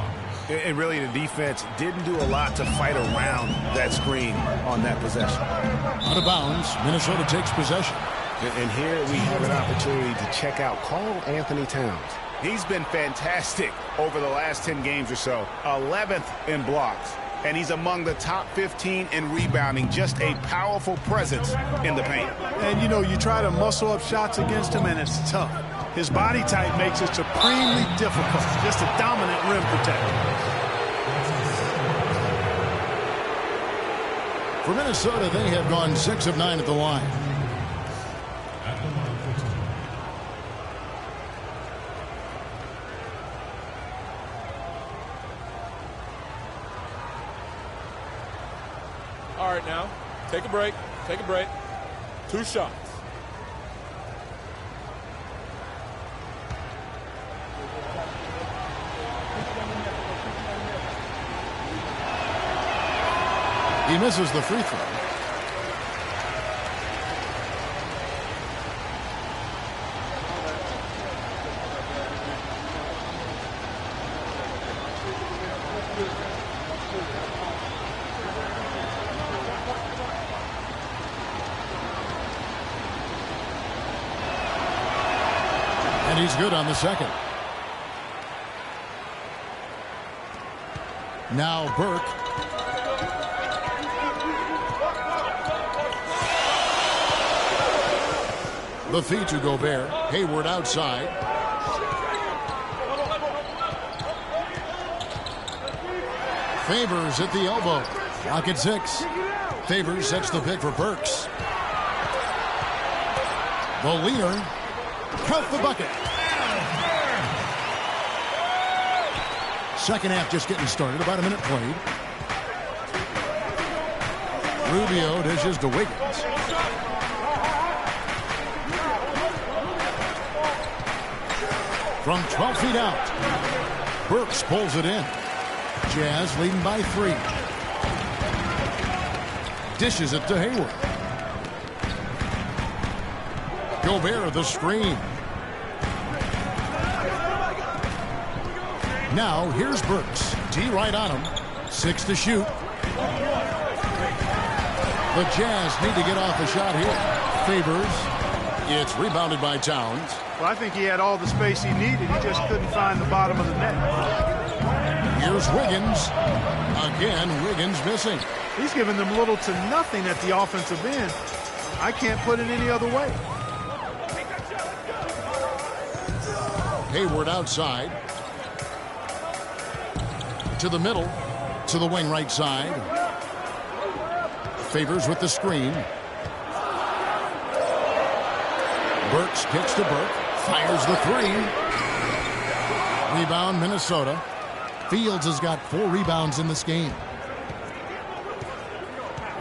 And really, the defense didn't do a lot to fight around that screen on that possession. Out of bounds, Minnesota takes possession. And here we have an opportunity to check out Karl-Anthony Towns. He's been fantastic over the last 10 games or so. 11th in blocks. And he's among the top 15 in rebounding. Just a powerful presence in the paint. And, you know, you try to muscle up shots against him, and it's tough. His body type makes it supremely difficult. Just a dominant rim protector. For Minnesota, they have gone 6 of 9 at the line. All right, now, take a break. Take a break. 2 shots. He misses the free throw. he's good on the second. Now Burke. The feed to Gobert. Hayward outside. Favors at the elbow. Clock at 6. Favors sets the pick for Burks. The leader. Count the bucket. Second half just getting started. About a minute played. Rubio dishes to Wiggins. From 12 feet out. Burks pulls it in. Jazz leading by 3. Dishes it to Hayward. Gobert the screen. Now here's Burks. D right on him. 6 to shoot. The Jazz need to get off a shot here. Favors. It's rebounded by Towns. Well, I think he had all the space he needed. He just couldn't find the bottom of the net. Here's Wiggins. Again, Wiggins missing. He's given them little to nothing at the offensive end. I can't put it any other way. Hayward outside. To the middle. To the wing right side. Favors with the screen. Burks kicks to Burke. Fires the 3. Rebound, Minnesota. Fields has got 4 rebounds in this game.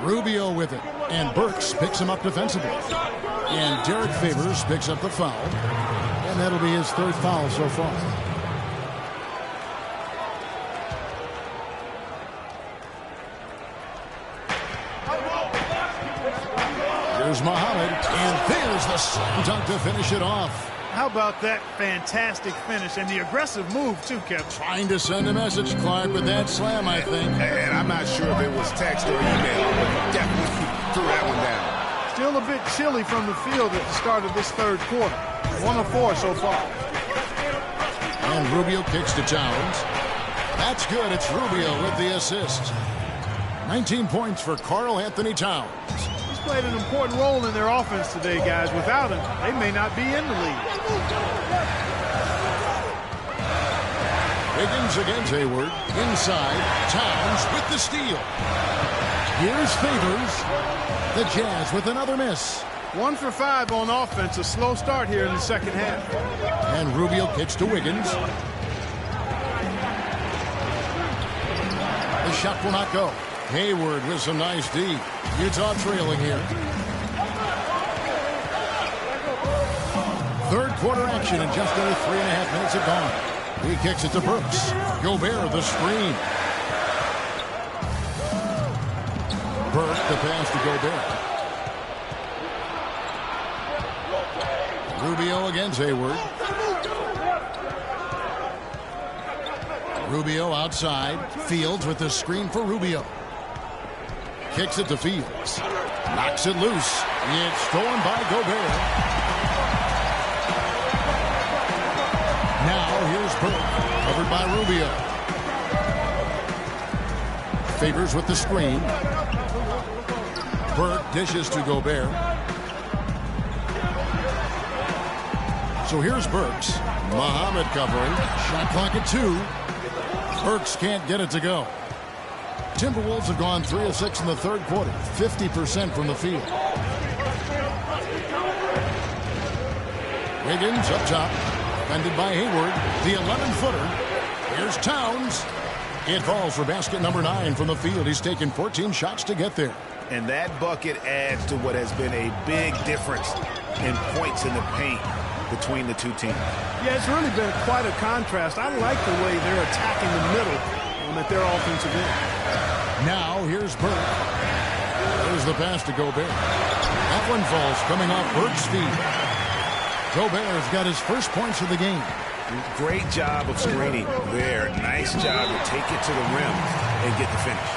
Rubio with it. And Burks picks him up defensively. And Derek Favors picks up the foul. And that'll be his 3rd foul so far. Here's Muhammad. And there's the slam dunk to finish it off. How about that fantastic finish and the aggressive move, too, Kevin? Trying to send a message, Clark, with that slam, I think. And I'm not sure if it was text or email, but definitely threw that one down. Still a bit chilly from the field at the start of this 3rd quarter. 1 of 4 so far. And Rubio kicks to Towns. That's good. It's Rubio with the assist. 19 points for Karl Anthony Towns. He's played an important role in their offense today, guys. Without him, they may not be in the league. Wiggins against Hayward. Inside. Towns with the steal. Here's Favors. The Jazz with another miss. 1 for 5 on offense. A slow start here in the second half. And Rubio kicks to Wiggins. The shot will not go. Hayward with some nice D. Utah trailing here. 3rd quarter action and just under 3.5 minutes have gone. He kicks it to Burks. Gobert the screen. Burke the pass to Gobert. Rubio against Hayward. Rubio outside. Fields with the screen for Rubio. Kicks it to Fields. Knocks it loose. It's stolen by Gobert. Now here's Burke. Covered by Rubio. Favors with the screen. Burke dishes to Gobert. So here's Burks. Muhammad covering. Shot clock at 2. Burks can't get it to go. Timberwolves have gone 3 of 6 in the 3rd quarter. 50% from the field. Wiggins up top. Defended by Hayward. The 11-footer. Here's Towns. It falls for basket number 9 from the field. He's taken 14 shots to get there. And that bucket adds to what has been a big difference in points in the paint between the two teams. Yeah, it's really been quite a contrast. I like the way they're attacking the middle at their offensive end. Now here's Burke. There's the pass to Gobert. That one falls coming off Burke's feet. Gobert's got his first points of the game. Great job of screening there. Nice job to take it to the rim and get the finish.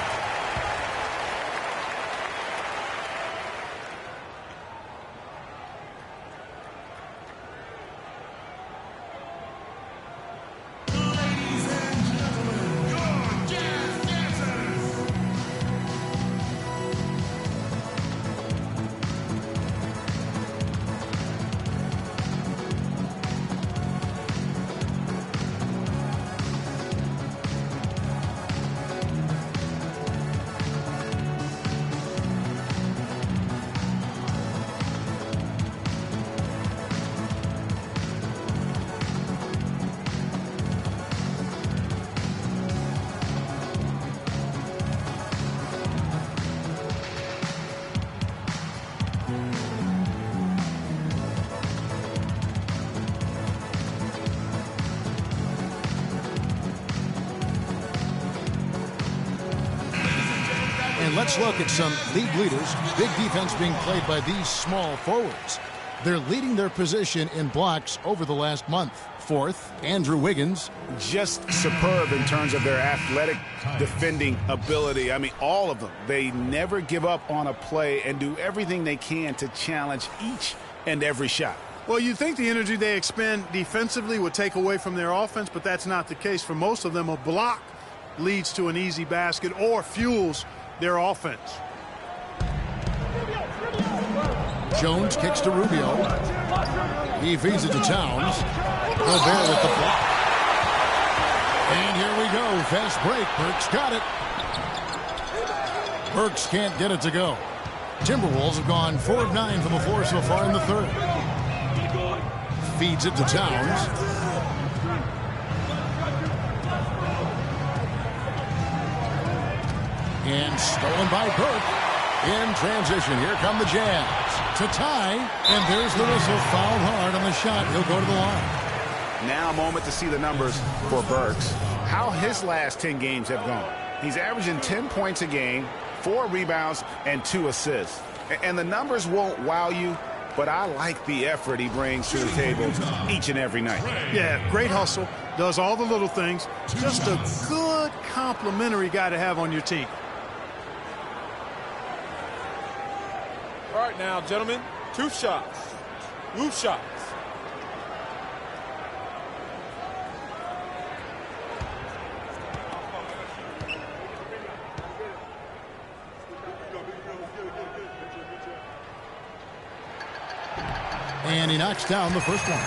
And let's look at some league leaders. Big defense being played by these small forwards. They're leading their position in blocks over the last month. Fourth, Andrew Wiggins. Just superb in terms of their athletic defending ability. I mean, all of them. They never give up on a play and do everything they can to challenge each and every shot. Well, you'd think the energy they expend defensively would take away from their offense, but that's not the case. For most of them, a block leads to an easy basket or fuels their offense. Jones kicks to Rubio. He feeds it to Towns. Gobert with the block. And here we go. Fast break. Burks got it. Burks can't get it to go. Timberwolves have gone 4 of 9 from the floor so far in the third. Feeds it to Towns. And stolen by Burke. In transition, here come the Jazz to tie, and there's the whistle. Fouled hard on the shot. He'll go to the line. Now a moment to see the numbers for Burks. How his last 10 games have gone. He's averaging 10 points a game, 4 rebounds, and 2 assists. And the numbers won't wow you, but I like the effort he brings to the table each and every night. Yeah, great hustle, does all the little things. Just a good complimentary guy to have on your team. All right, now, gentlemen, 2 shots. Loose shots. And he knocks down the first one.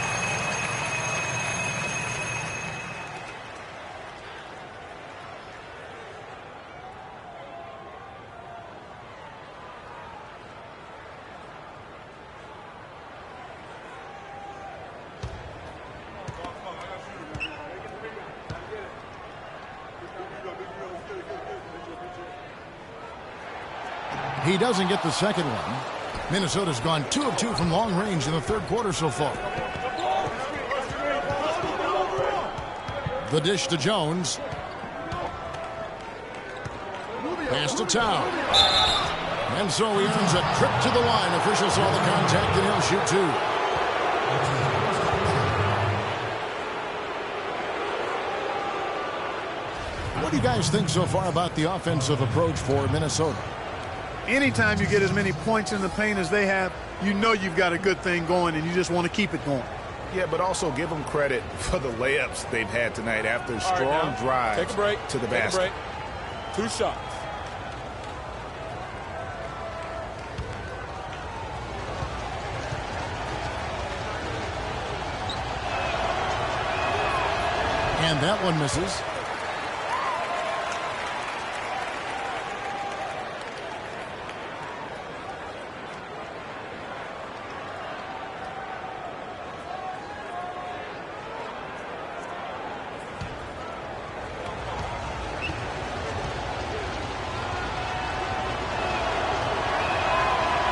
He doesn't get the second one. Minnesota's gone 2 of 2 from long range in the third quarter so far. The dish to Jones. Pass to Town. And so he earns a trip to the line. Officials saw the contact and he'll shoot 2. What do you guys think so far about the offensive approach for Minnesota? Anytime you get as many points in the paint as they have, you know you've got a good thing going and you just want to keep it going. Yeah, but also give them credit for the layups they've had tonight after strong drives Take a break. to the Take basket. a break. 2 shots. And that one misses.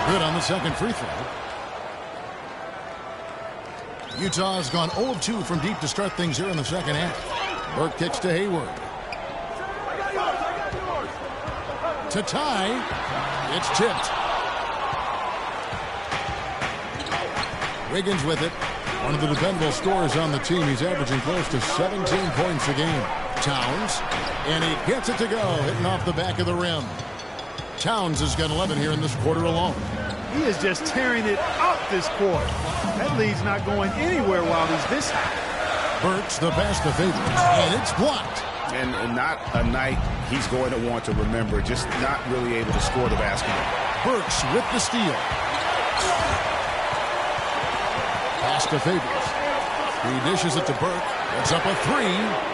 Good on the second free throw. Utah has gone 0 of 2 from deep to start things here in the second half. Burke kicks to Hayward. To tie. It's tipped. Wiggins with it. One of the dependable scorers on the team. He's averaging close to 17 points a game. Towns. And he gets it to go. Hitting off the back of the rim. Towns has got 11 here in this quarter alone. He is just tearing it up this quarter. That lead's not going anywhere while he's this high. Burks the pass to Favors, and it's blocked. And not a night he's going to want to remember, just not really able to score the basketball. Burks with the steal. Pass to Favors. He dishes it to Burke. It's up a 3.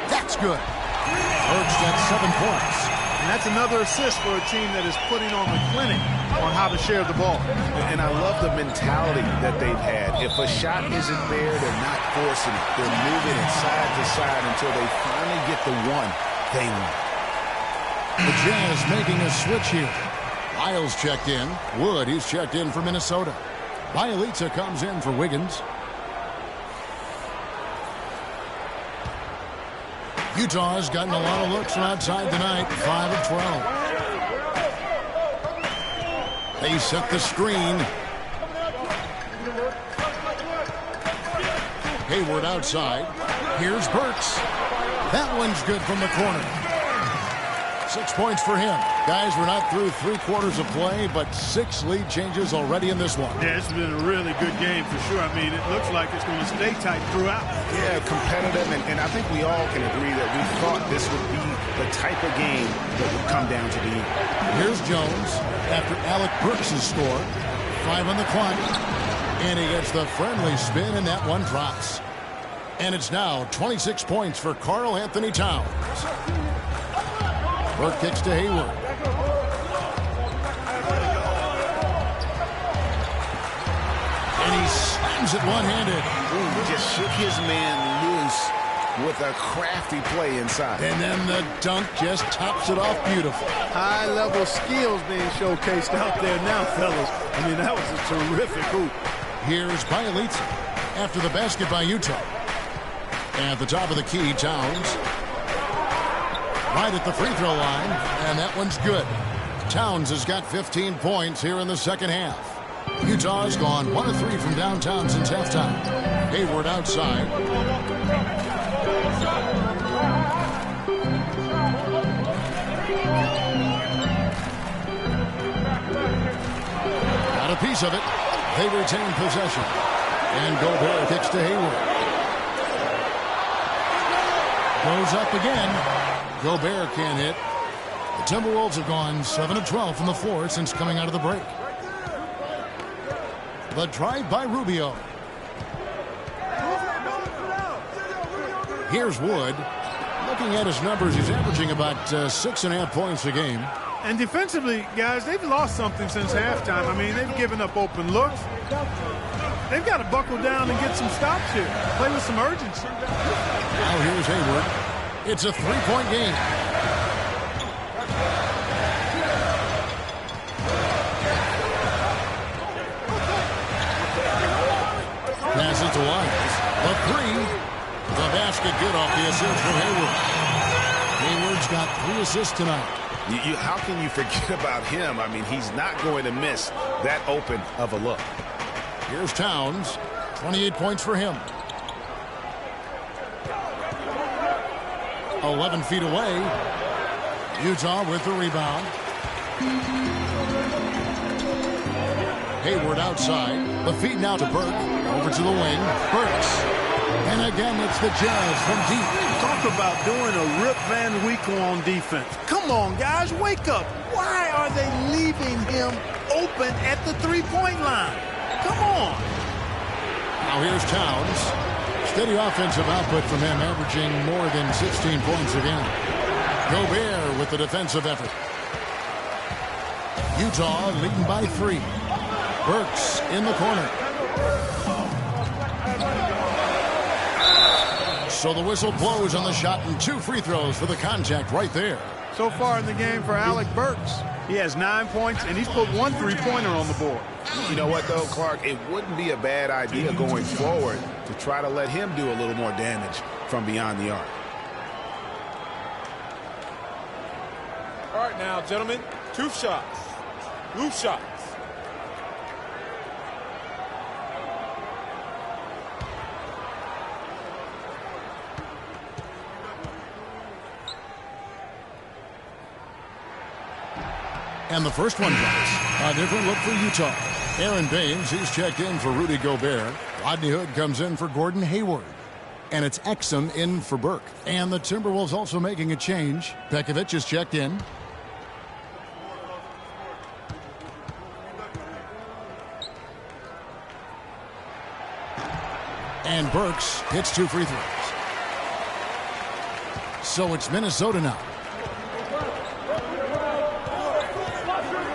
That's good. Burks got 7 points. And that's another assist for a team that is putting on the clinic on how to share the ball. And I love the mentality that they've had. If a shot isn't there, they're not forcing it. They're moving it side to side until they finally get the one they want. The Jazz making a switch here. Lyles checked in. Wood, he's checked in for Minnesota. Bielitsa comes in for Wiggins. Utah has gotten a lot of looks from outside tonight. 5 of 12. They set the screen. Hayward outside. Here's Burks. That one's good from the corner. 6 points for him. Guys, we're not through 3/4 of play, but 6 lead changes already in this one. Yeah, it's been a really good game for sure. I mean, it looks like it's going to stay tight throughout. Yeah, competitive, and I think we all can agree that we thought this would be the type of game that would come down to the end. Here's Jones after Alec Burks' score. 5 on the clock. And he gets the friendly spin, and that one drops. And it's now 26 points for Karl Anthony Towns. Burke kicks to Hayward. And he slams it one-handed. He just shook his man loose with a crafty play inside. And then the dunk just tops it off beautiful. High-level skills being showcased out there now, fellas. I mean, that was a terrific hoop. Here's Bjelica after the basket by Utah. At the top of the key, Towns. Right at the free throw line, and that one's good. Towns has got 15 points here in the second half. Utah's gone 1 of 3 from downtown since halftime. Hayward outside. Got a piece of it. They retain possession. And Gobert kicks to Hayward. Goes up again. Gobert can't hit. The Timberwolves have gone 7 of 12 from the floor since coming out of the break. The drive by Rubio. Here's Wood. Looking at his numbers, he's averaging about 6.5 points a game. And defensively, guys, they've lost something since halftime. I mean, they've given up open looks. They've got to buckle down and get some stops here. Play with some urgency. Now here's Hayward. It's a 3-point game. Passes to Lyles. A 3. The basket good off the assist from Hayward. Hayward's got 3 assists tonight. How can you forget about him? I mean, he's not going to miss that open of a look. Here's Towns. 28 points for him. 11 feet away. Utah with the rebound. Hayward outside. The feed now to Burke. Over to the wing. Burks. And again, it's the Jazz from deep. Talk about doing a Rip Van Winkle on defense. Come on, guys, wake up. Why are they leaving him open at the three-point line? Come on. Now here's Towns. Steady offensive output from him, averaging more than 16 points a game. Gobert with the defensive effort. Utah leading by 3. Burks in the corner. So the whistle blows on the shot and 2 free throws for the contact right there. So far in the game for Alec Burks, he has 9 points, and he's put 1 3-pointer on the board. You know what, though, Clark? It wouldn't be a bad idea going forward to try to let him do a little more damage from beyond the arc. All right, now, gentlemen, 2 shots. Loop shots. And the first one drops. A different look for Utah. Aaron Baines, he's checked in for Rudy Gobert. Rodney Hood comes in for Gordon Hayward. And it's Exum in for Burke. And the Timberwolves also making a change. Pekovic is checked in. And Burks hits 2 free throws. So it's Minnesota now.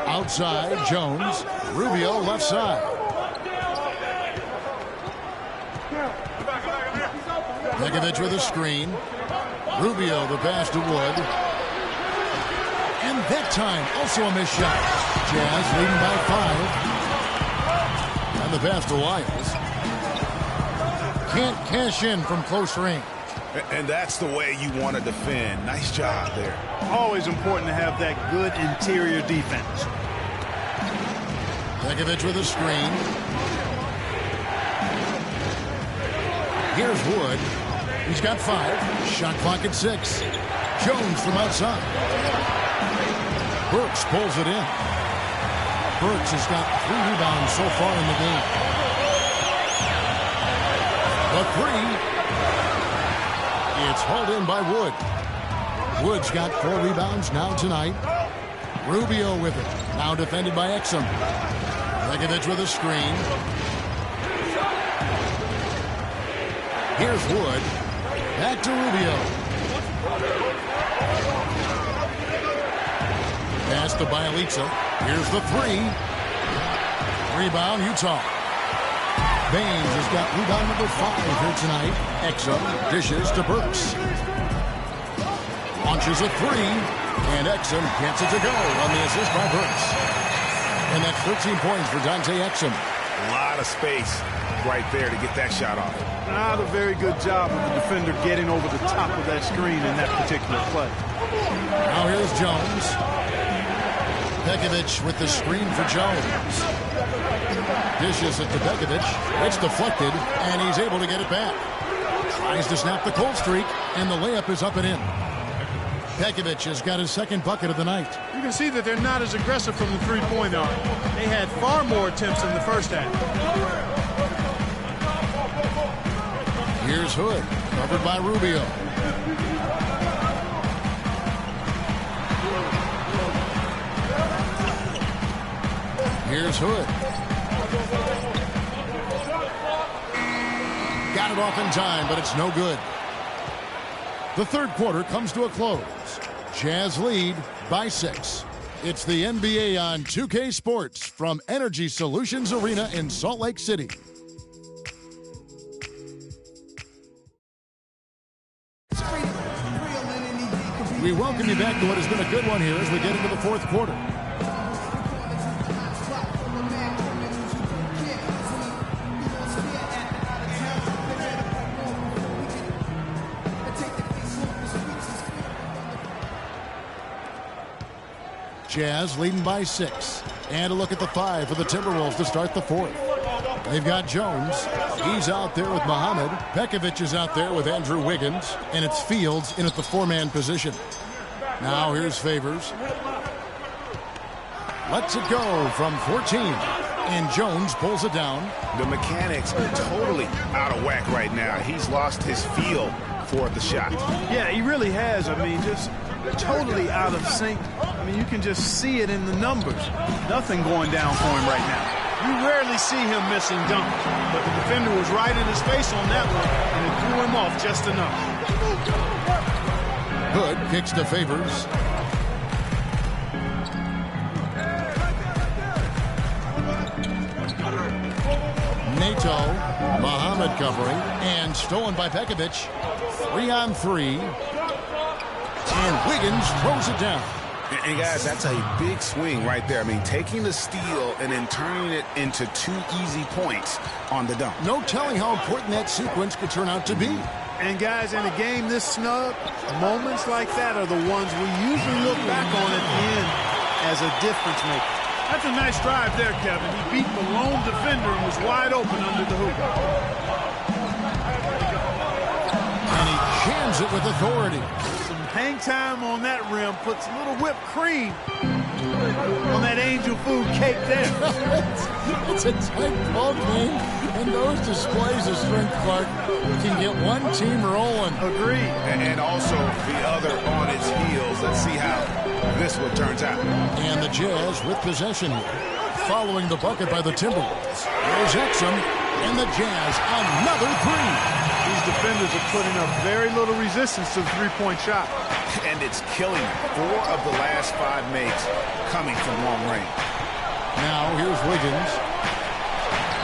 Outside, Jones. Rubio left side. Pekovic with a screen. Rubio the pass to Wood. And that time also a missed shot. Jazz leading by 5. And the pass to Lyles. Can't cash in from close range. And that's the way you want to defend. Nice job there. Always important to have that good interior defense. Pekovic with a screen. Here's Wood. He's got 5. Shot clock at 6. Jones from outside. Burks pulls it in. Burks has got 3 rebounds so far in the game. The 3. It's hauled in by Wood. Wood's got 4 rebounds now tonight. Rubio with it. Now defended by Exum. Pekovic with a screen. Here's Wood. Back to Rubio. Pass to Bialica. Here's the 3. Rebound, Utah. Baines has got rebound number 5 here tonight. Exum dishes to Burks. Launches a 3. And Exum gets it to go on the assist by Burks. And that's 13 points for Dante Exum. A lot of space right there to get that shot off. Not a very good job of the defender getting over the top of that screen in that particular play. Now here's Jones. Pekovic with the screen for Jones. Dishes it to Pekovic. It's deflected, and he's able to get it back. Tries to snap the cold streak, and the layup is up and in. Pekovic has got his 2nd bucket of the night. You can see that they're not as aggressive from the three-point arc. They had far more attempts in the first half. Here's Hood, covered by Rubio. Here's Hood. Got it off in time, but it's no good. The 3rd quarter comes to a close. Jazz lead by 6. It's the NBA on 2K Sports from Energy Solutions Arena in Salt Lake City. We welcome you back to what has been a good one here as we get into the 4th quarter. Jazz leading by 6. And a look at the 5 for the Timberwolves to start the 4th. They've got Jones. He's out there with Muhammad. Pekovic is out there with Andrew Wiggins. And it's Fields in at the 4-man position. Now here's Favors. Lets it go from 14. And Jones pulls it down. The mechanics are totally out of whack right now. He's lost his feel for the shot. Yeah, he really has. I mean, just totally out of sync. I mean, you can just see it in the numbers. Nothing going down for him right now. You rarely see him missing dunks, but the defender was right in his face on that one, and it threw him off just enough. Hood kicks to Favors. Nato, Muhammad covering, and stolen by Pekovic. 3-on-3. And Wiggins throws it down. And guys, that's a big swing right there. I mean, taking the steal and then turning it into 2 easy points on the dunk. No telling how important that sequence could turn out to be. And guys, in a game this snug, moments like that are the ones we usually look back on at the end as a difference maker. That's a nice drive there, Kevin. He beat the lone defender and was wide open under the hoop. And he jams it with authority. Hang time on that rim puts a little whipped cream on that angel food cake there. It's a tight ball game, and those displays of strength, Clark, can get one team rolling. Agreed. And also the other on its heels. Let's see how this one turns out. And the Jazz with possession here, following the bucket by the Timberwolves. There's Exum, and the Jazz another 3. These defenders are putting up very little resistance to the three-point shot. And it's killing 4 of the last 5 makes coming from long range. Now here's Wiggins.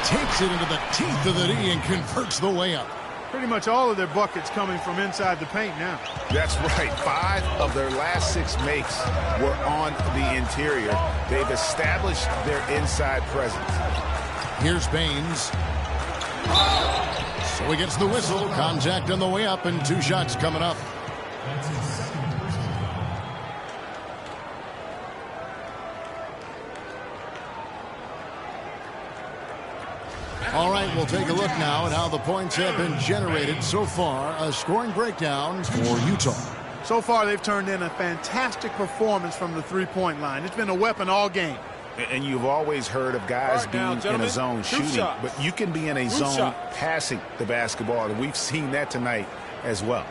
Takes it into the teeth of the D and converts the layup. Pretty much all of their buckets coming from inside the paint now. That's right. 5 of their last 6 makes were on the interior. They've established their inside presence. Here's Baines. So he gets the whistle. Contact on the way up and 2 shots coming up. All right, we'll take a look now at how the points have been generated so far. A scoring breakdown for Utah. So far, they've turned in a fantastic performance from the three-point line. It's been a weapon all game. And you've always heard of guys being in a zone shooting, but you can be in a zone passing the basketball, and we've seen that tonight as well.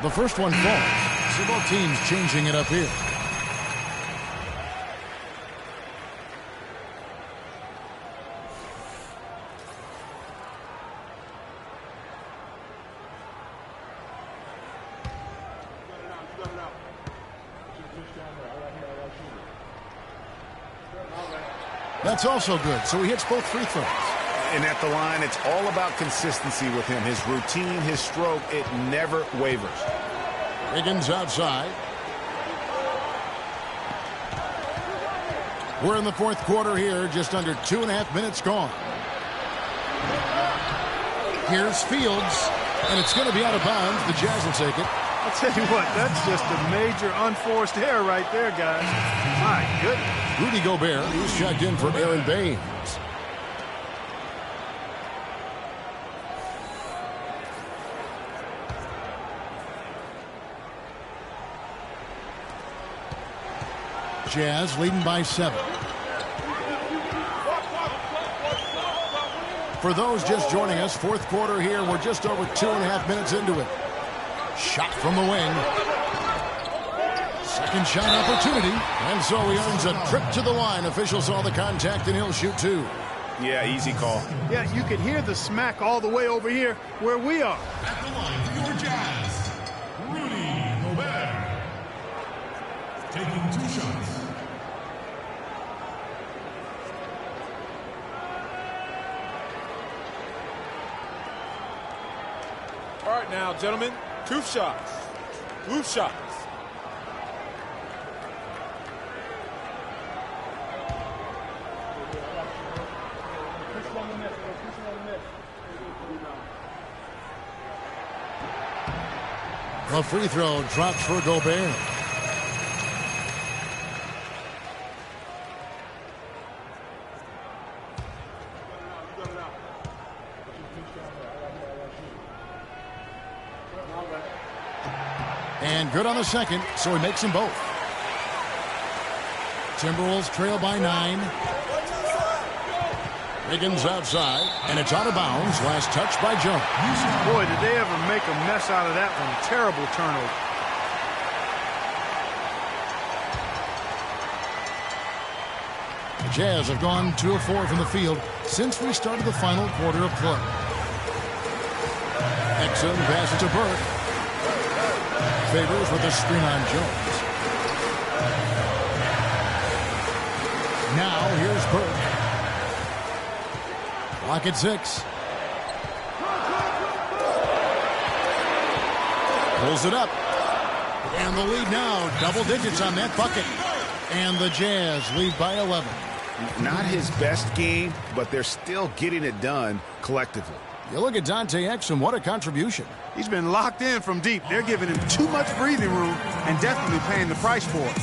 The first one falls. So both teams changing it up here. That's also good. So he hits both free throws. And at the line, it's all about consistency with him. His routine, his stroke, it never wavers. Wiggins outside. We're in the fourth quarter here, just under 2.5 minutes gone. Here's Fields, and it's going to be out of bounds. The Jazz will take it. I'll tell you what, that's just a major unforced error right there, guys. My goodness. Rudy Gobert, who's checked in for Aaron Baines. Jazz leading by 7. For those just joining us, fourth quarter here. We're just over 2.5 minutes into it. Shot from the wing. Second shot opportunity. And so he earns a trip to the line. Officials saw the contact, and he'll shoot 2. Yeah, easy call. Yeah, you can hear the smack all the way over here where we are. At the line for your Jazz, Rudy Gobert. Taking 2 shots. All right now, gentlemen, 2 shots. 2 shots. A free throw drops for Gobert. And good on the second, so he makes them both. Timberwolves trail by 9. Wiggins outside, and it's out of bounds. Last touch by Jones. Boy, did they ever make a mess out of that one. Terrible turnover. The Jazz have gone 2 of 4 from the field since we started the final quarter of play. Exum passes to Burke. Favors with a screen on Jones. Now here's Burke. Clock at 6. Pulls it up. And the lead now, double digits on that bucket. And the Jazz lead by 11. Not his best game, but they're still getting it done collectively. You look at Dante Exum, what a contribution. He's been locked in from deep. They're giving him too much breathing room and definitely paying the price for it.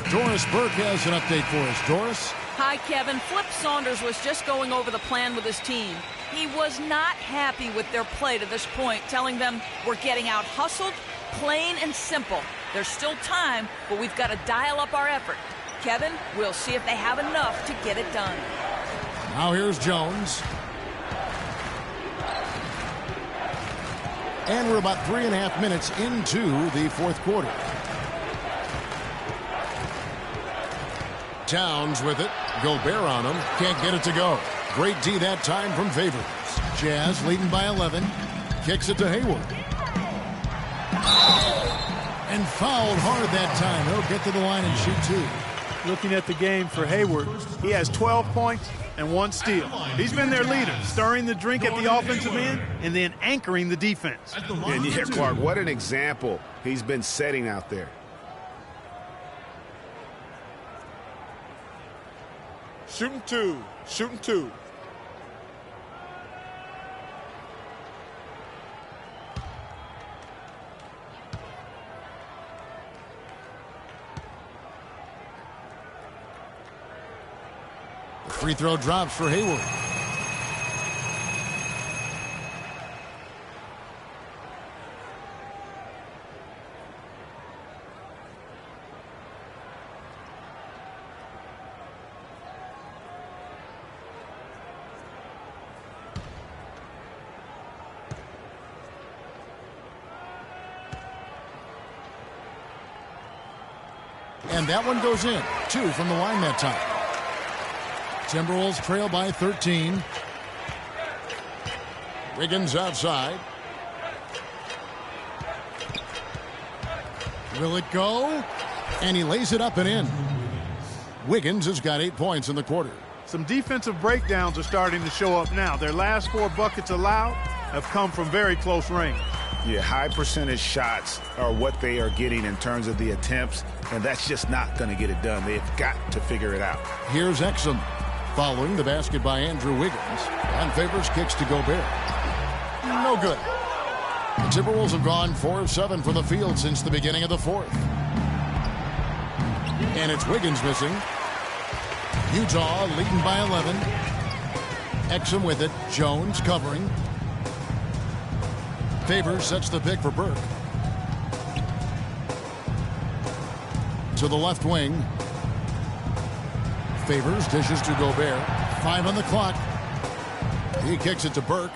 Doris Burke has an update for us. Doris? Hi, Kevin. Flip Saunders was just going over the plan with his team. He was not happy with their play to this point, telling them we're getting out hustled, plain and simple. There's still time, but we've got to dial up our effort. Kevin, we'll see if they have enough to get it done. Now here's Jones. And we're about 3.5 minutes into the fourth quarter. Towns with it. Gobert on him. Can't get it to go. Great D that time from Favors. Jazz leading by 11. Kicks it to Hayward. And fouled hard that time. He'll get to the line and shoot 2. Looking at the game for Hayward, he has 12 points and 1 steal. He's been their leader, stirring the drink at the offensive end and then anchoring the defense. And yeah, Clark, what an example he's been setting out there. Shooting 2. Shooting 2. The free throw drops for Hayward. And that one goes in. 2 from the line that time. Timberwolves trail by 13. Wiggins outside. Will it go? And he lays it up and in. Wiggins has got 8 points in the quarter. Some defensive breakdowns are starting to show up now. Their last 4 buckets allowed have come from very close range. Yeah, high percentage shots are what they are getting in terms of the attempts, and that's just not going to get it done. They've got to figure it out. Here's Exum following the basket by Andrew Wiggins. And Favors kicks to Gobert. No good. The Timberwolves have gone 4 of 7 from the field since the beginning of the 4th. And it's Wiggins missing. Utah leading by 11. Exum with it. Jones covering. Favors sets the pick for Burke. To the left wing. Favors dishes to Gobert. 5 on the clock. He kicks it to Burke.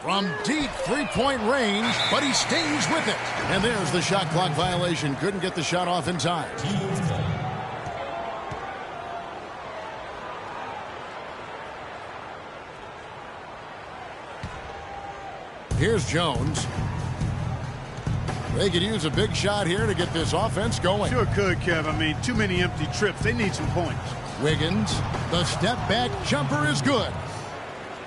From deep three-point range, but he stays with it. And there's the shot clock violation. Couldn't get the shot off in time. Here's Jones. They could use a big shot here to get this offense going. Sure could, Kev. I mean, too many empty trips. They need some points. Wiggins, the step-back jumper is good.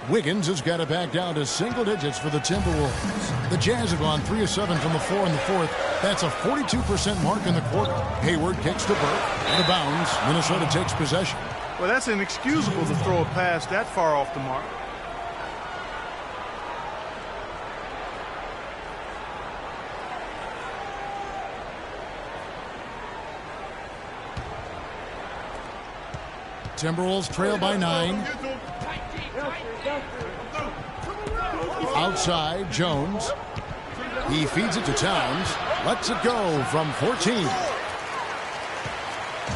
Wiggins has got it back down to single digits for the Timberwolves. The Jazz have gone 3 of 7 from the floor in the 4th. That's a 42% mark in the quarter. Hayward kicks to Burke. Out of bounds. Minnesota takes possession. Well, that's inexcusable to throw a pass that far off the mark. Timberwolves trail by 9. Outside, Jones. He feeds it to Towns. Lets it go from 14.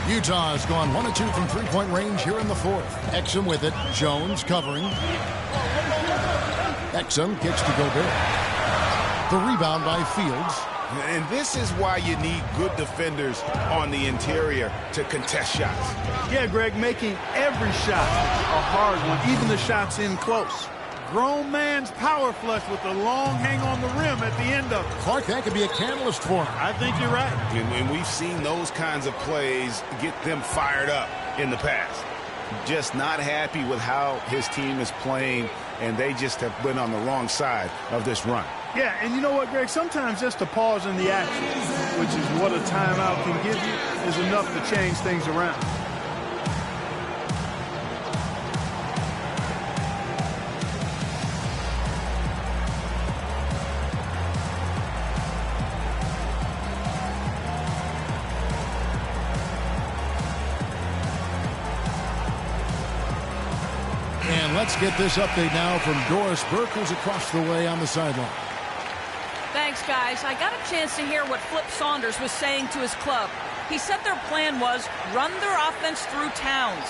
Utah has gone 1 of 2 from three-point range here in the 4th. Exum with it. Jones covering. Exum kicks to Gobert. The rebound by Fields. And this is why you need good defenders on the interior to contest shots. Yeah, Greg, making every shot a hard one, even the shots in close. Grown man's power flush with a long hang on the rim at the end of it. Clark, that could be a catalyst for him. I think you're right. And we've seen those kinds of plays get them fired up in the past. Just not happy with how his team is playing, and they just have been on the wrong side of this run. Yeah, and you know what, Greg? Sometimes just a pause in the action, which is what a timeout can give you, is enough to change things around. And let's get this update now from Doris Burke, who's across the way on the sideline. Thanks, guys. I got a chance to hear what Flip Saunders was saying to his club. He said their plan was run their offense through Towns.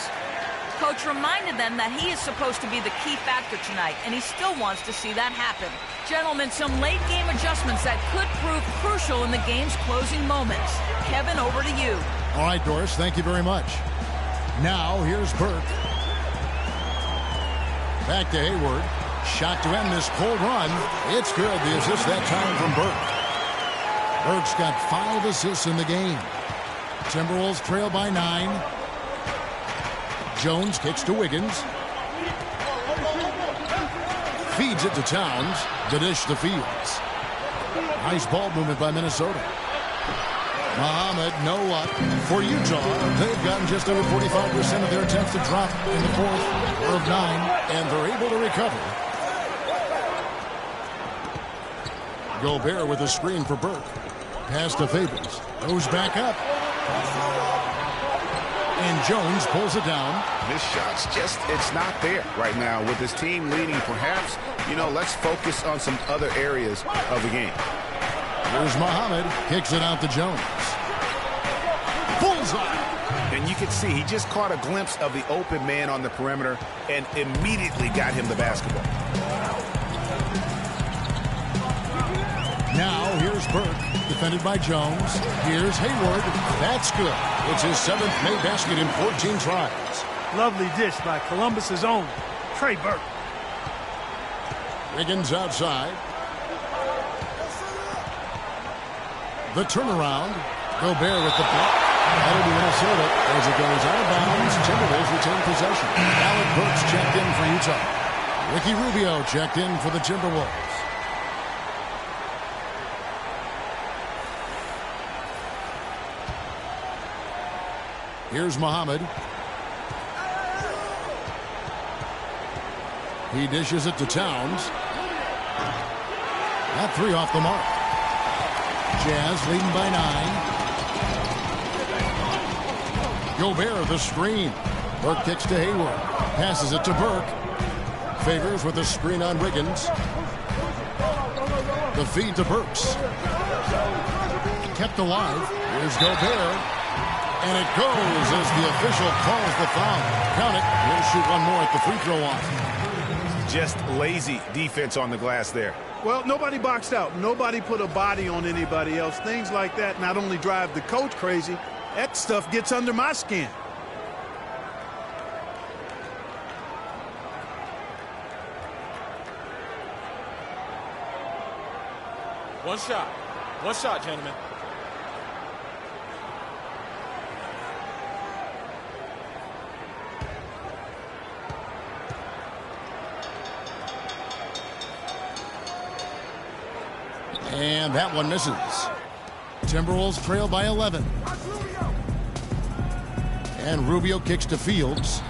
Coach reminded them that he is supposed to be the key factor tonight, and he still wants to see that happen. Gentlemen, some late-game adjustments that could prove crucial in the game's closing moments. Kevin, over to you. All right, Doris, thank you very much. Now, here's Burke. Back to Hayward. Shot to end this cold run. It's good. The assist that time from Burke. Burke's got 5 assists in the game. Timberwolves trail by 9. Jones kicks to Wiggins. Feeds it to Towns. The dish to Fields. Nice ball movement by Minnesota. Muhammad, no luck for Utah. They've gotten just over 45% of their attempts to drop in the fourth of 9, and they're able to recover. Gobert with a screen for Burke. Pass to Favors. Goes back up. And Jones pulls it down. This shot's just, it's not there right now. With this team leading, perhaps, let's focus on some other areas of the game. Here's Muhammad. Kicks it out to Jones. Bullseye. And you can see he just caught a glimpse of the open man on the perimeter and immediately got him the basketball. Now here's Burke, defended by Jones. Here's Hayward. That's good. It's his 7th made basket in 14 tries. Lovely dish by Columbus's own Trey Burke. Wiggins outside. The turnaround. Gobert with the block. That'll be Minnesota as it goes out of bounds. Timberwolves retain possession. Alec Burks checked in for Utah. Ricky Rubio checked in for the Timberwolves. Here's Muhammad. He dishes it to Towns. That 3 off the mark. Jazz leading by 9. Gobert the screen. Burke kicks to Hayward. Passes it to Burke. Favors with a screen on Wiggins. The feed to Burks. Kept alive. Here's Gobert. And it goes as the official calls the foul. Count it. He'll shoot one more at the free throw line. Just lazy defense on the glass there. Well, nobody boxed out. Nobody put a body on anybody else. Things like that not only drive the coach crazy, that stuff gets under my skin. One shot, gentlemen. And that one misses. Timberwolves trail by 11. And Rubio kicks to Fields.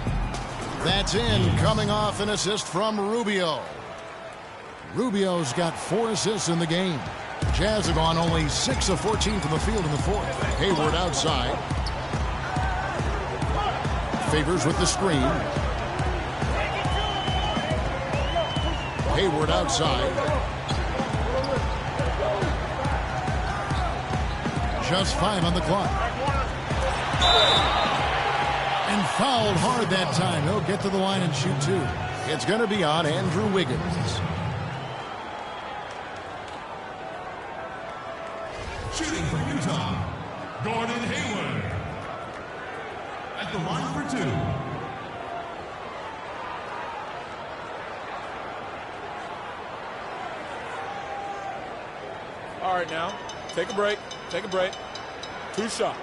That's in, coming off an assist from Rubio. Rubio's got 4 assists in the game. Jazz have gone only 6 of 14 from the field in the fourth. Hayward outside. Favors with the screen. Hayward outside. Just 5 on the clock. And fouled hard that time. He'll get to the line and shoot 2. It's going to be on Andrew Wiggins. Shooting for Utah, Gordon Hayward. At the line for 2. All right, now, take a break. 2 shots.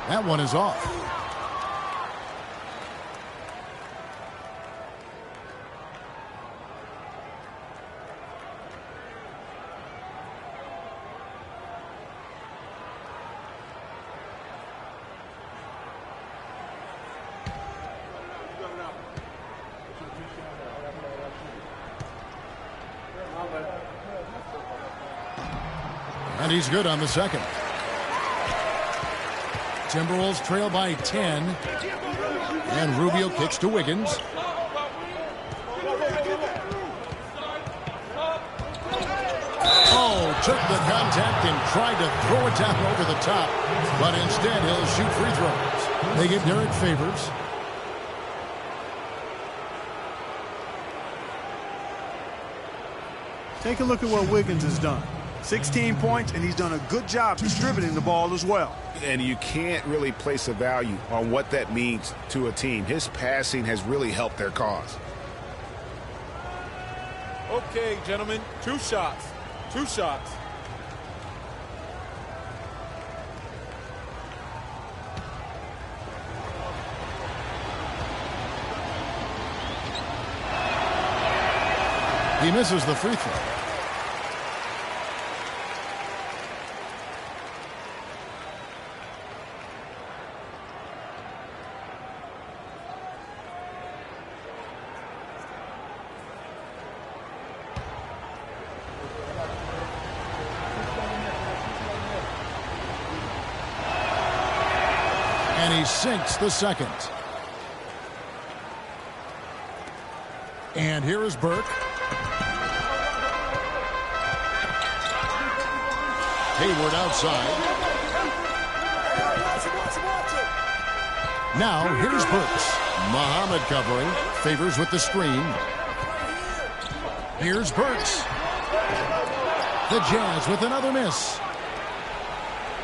That one is off. And he's good on the second. Timberwolves trail by 10. And Rubio kicks to Wiggins. Oh, took the contact and tried to throw it down over the top. But instead, he'll shoot free throws. They give Derek Favors. Take a look at what Wiggins has done. 16 points, and he's done a good job distributing the ball as well. And you can't really place a value on what that means to a team. His passing has really helped their cause. Okay, gentlemen, 2 shots. 2 shots. He misses the free throw. And he sinks the second. And here is Burke. Hayward outside. Now here's Burks. Muhammad covering. Favors with the screen. Here's Burks. The Jazz with another miss.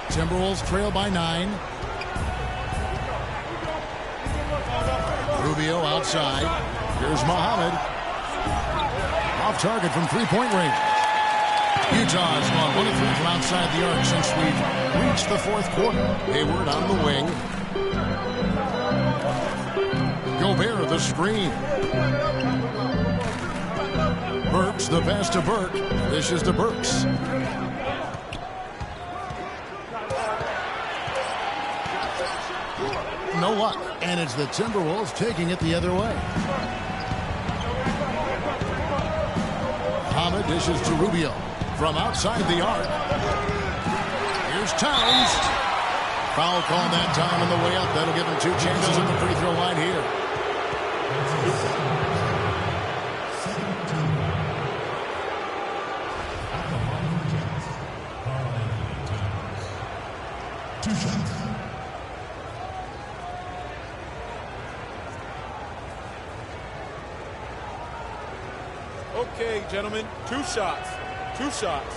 Timberwolves trail by 9. Rubio outside. Here's Muhammad. Off target from three-point range. Utah's gone 1 of 3 from outside the arc since we've reached the fourth quarter. Hayward on the wing. Gobert the screen. Burks the pass to Burke. This is to Burks. No luck. And it's the Timberwolves taking it the other way. Muhammad dishes to Rubio. From outside the arc. Here's Towns. Foul call that time on the way up. That'll give him 2 chances at the free throw line here. Okay, gentlemen, 2 shots. 2 shots.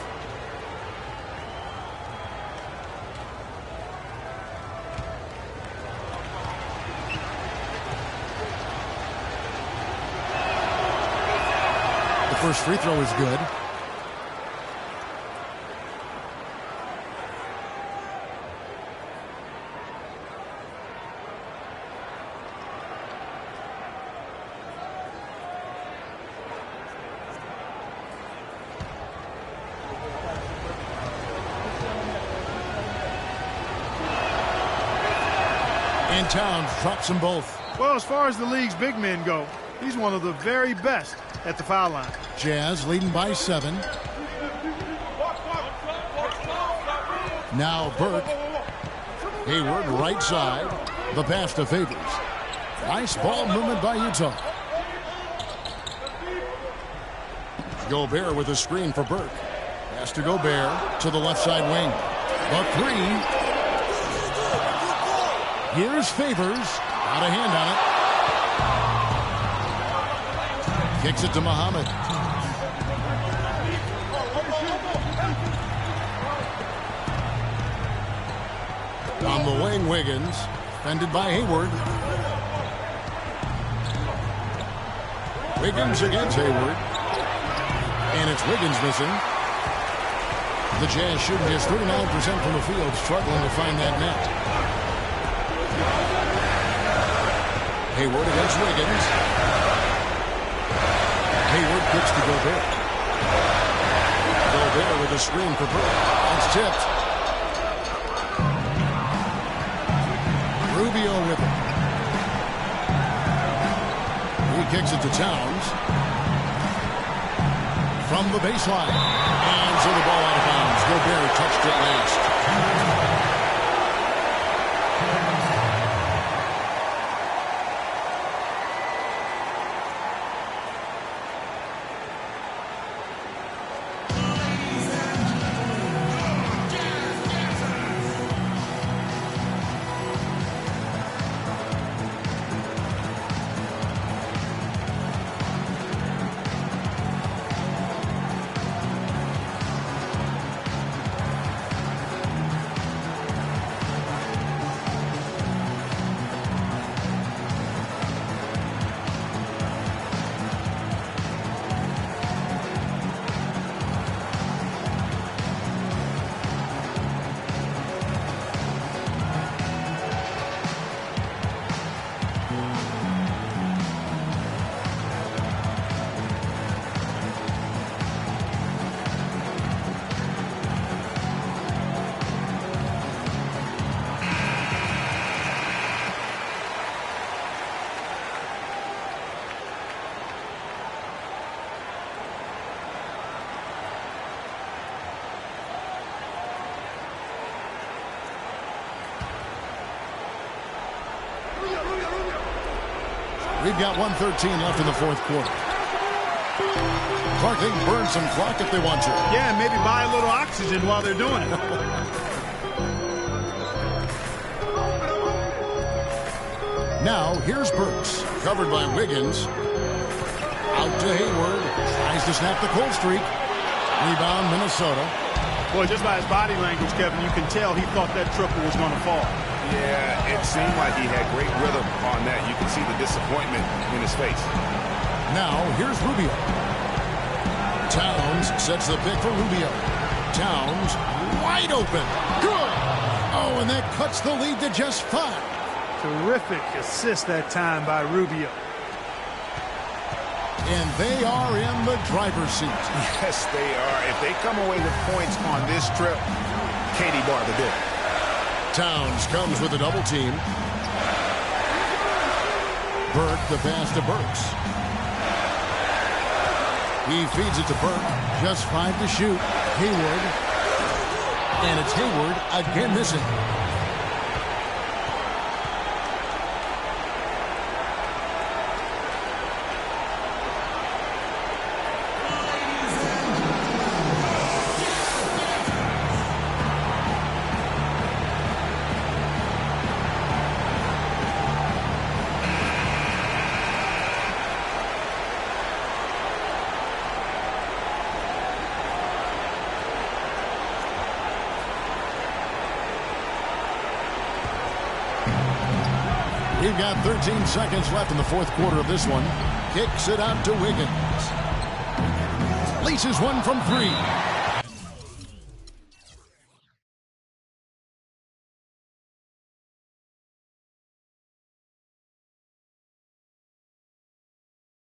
The first free throw is good. And Towns drops them both. Well, as far as the league's big men go, he's one of the very best at the foul line. Jazz leading by 7. Now Burke. Hayward right side. The pass to Favors. Nice ball movement by Utah. Gobert with a screen for Burke. Pass to Gobert to the left side wing. The 3. Here's Favors. Out of hand on it. Kicks it to Muhammad. On the wing, Wiggins. Defended by Hayward. Wiggins against Hayward. And it's Wiggins missing. The Jazz shooting just 39% from the field, struggling to find that net. Hayward against Wiggins. Hayward kicks to Gobert. Gobert with a screen for Burke. It's tipped. Rubio with it. He kicks it to Towns. From the baseline. And so the ball out of bounds. Gobert touched it last. We've got 1:13 left in the fourth quarter. Clark, they can burn some clock if they want to. Yeah, maybe buy a little oxygen while they're doing it. Now, here's Burks, covered by Wiggins. Out to Hayward. Tries to snap the cold streak. Rebound, Minnesota. Boy, just by his body language, Kevin, you can tell he thought that triple was going to fall. Yeah, it seemed like he had great rhythm on that. You can see the disappointment in his face. Now, here's Rubio. Towns sets the pick for Rubio. Towns, wide open. Good! Oh, and that cuts the lead to just 5. Terrific assist that time by Rubio. And they are in the driver's seat. Yes, they are. If they come away with points on this trip, Katie bar the bid. Towns comes with a double team. Burke, the pass to Burks. He feeds it to Burke. Just 5 to shoot. Hayward. And it's Hayward again missing. We've got 13 seconds left in the fourth quarter of this one. Kicks it out to Wiggins. Laces one from 3.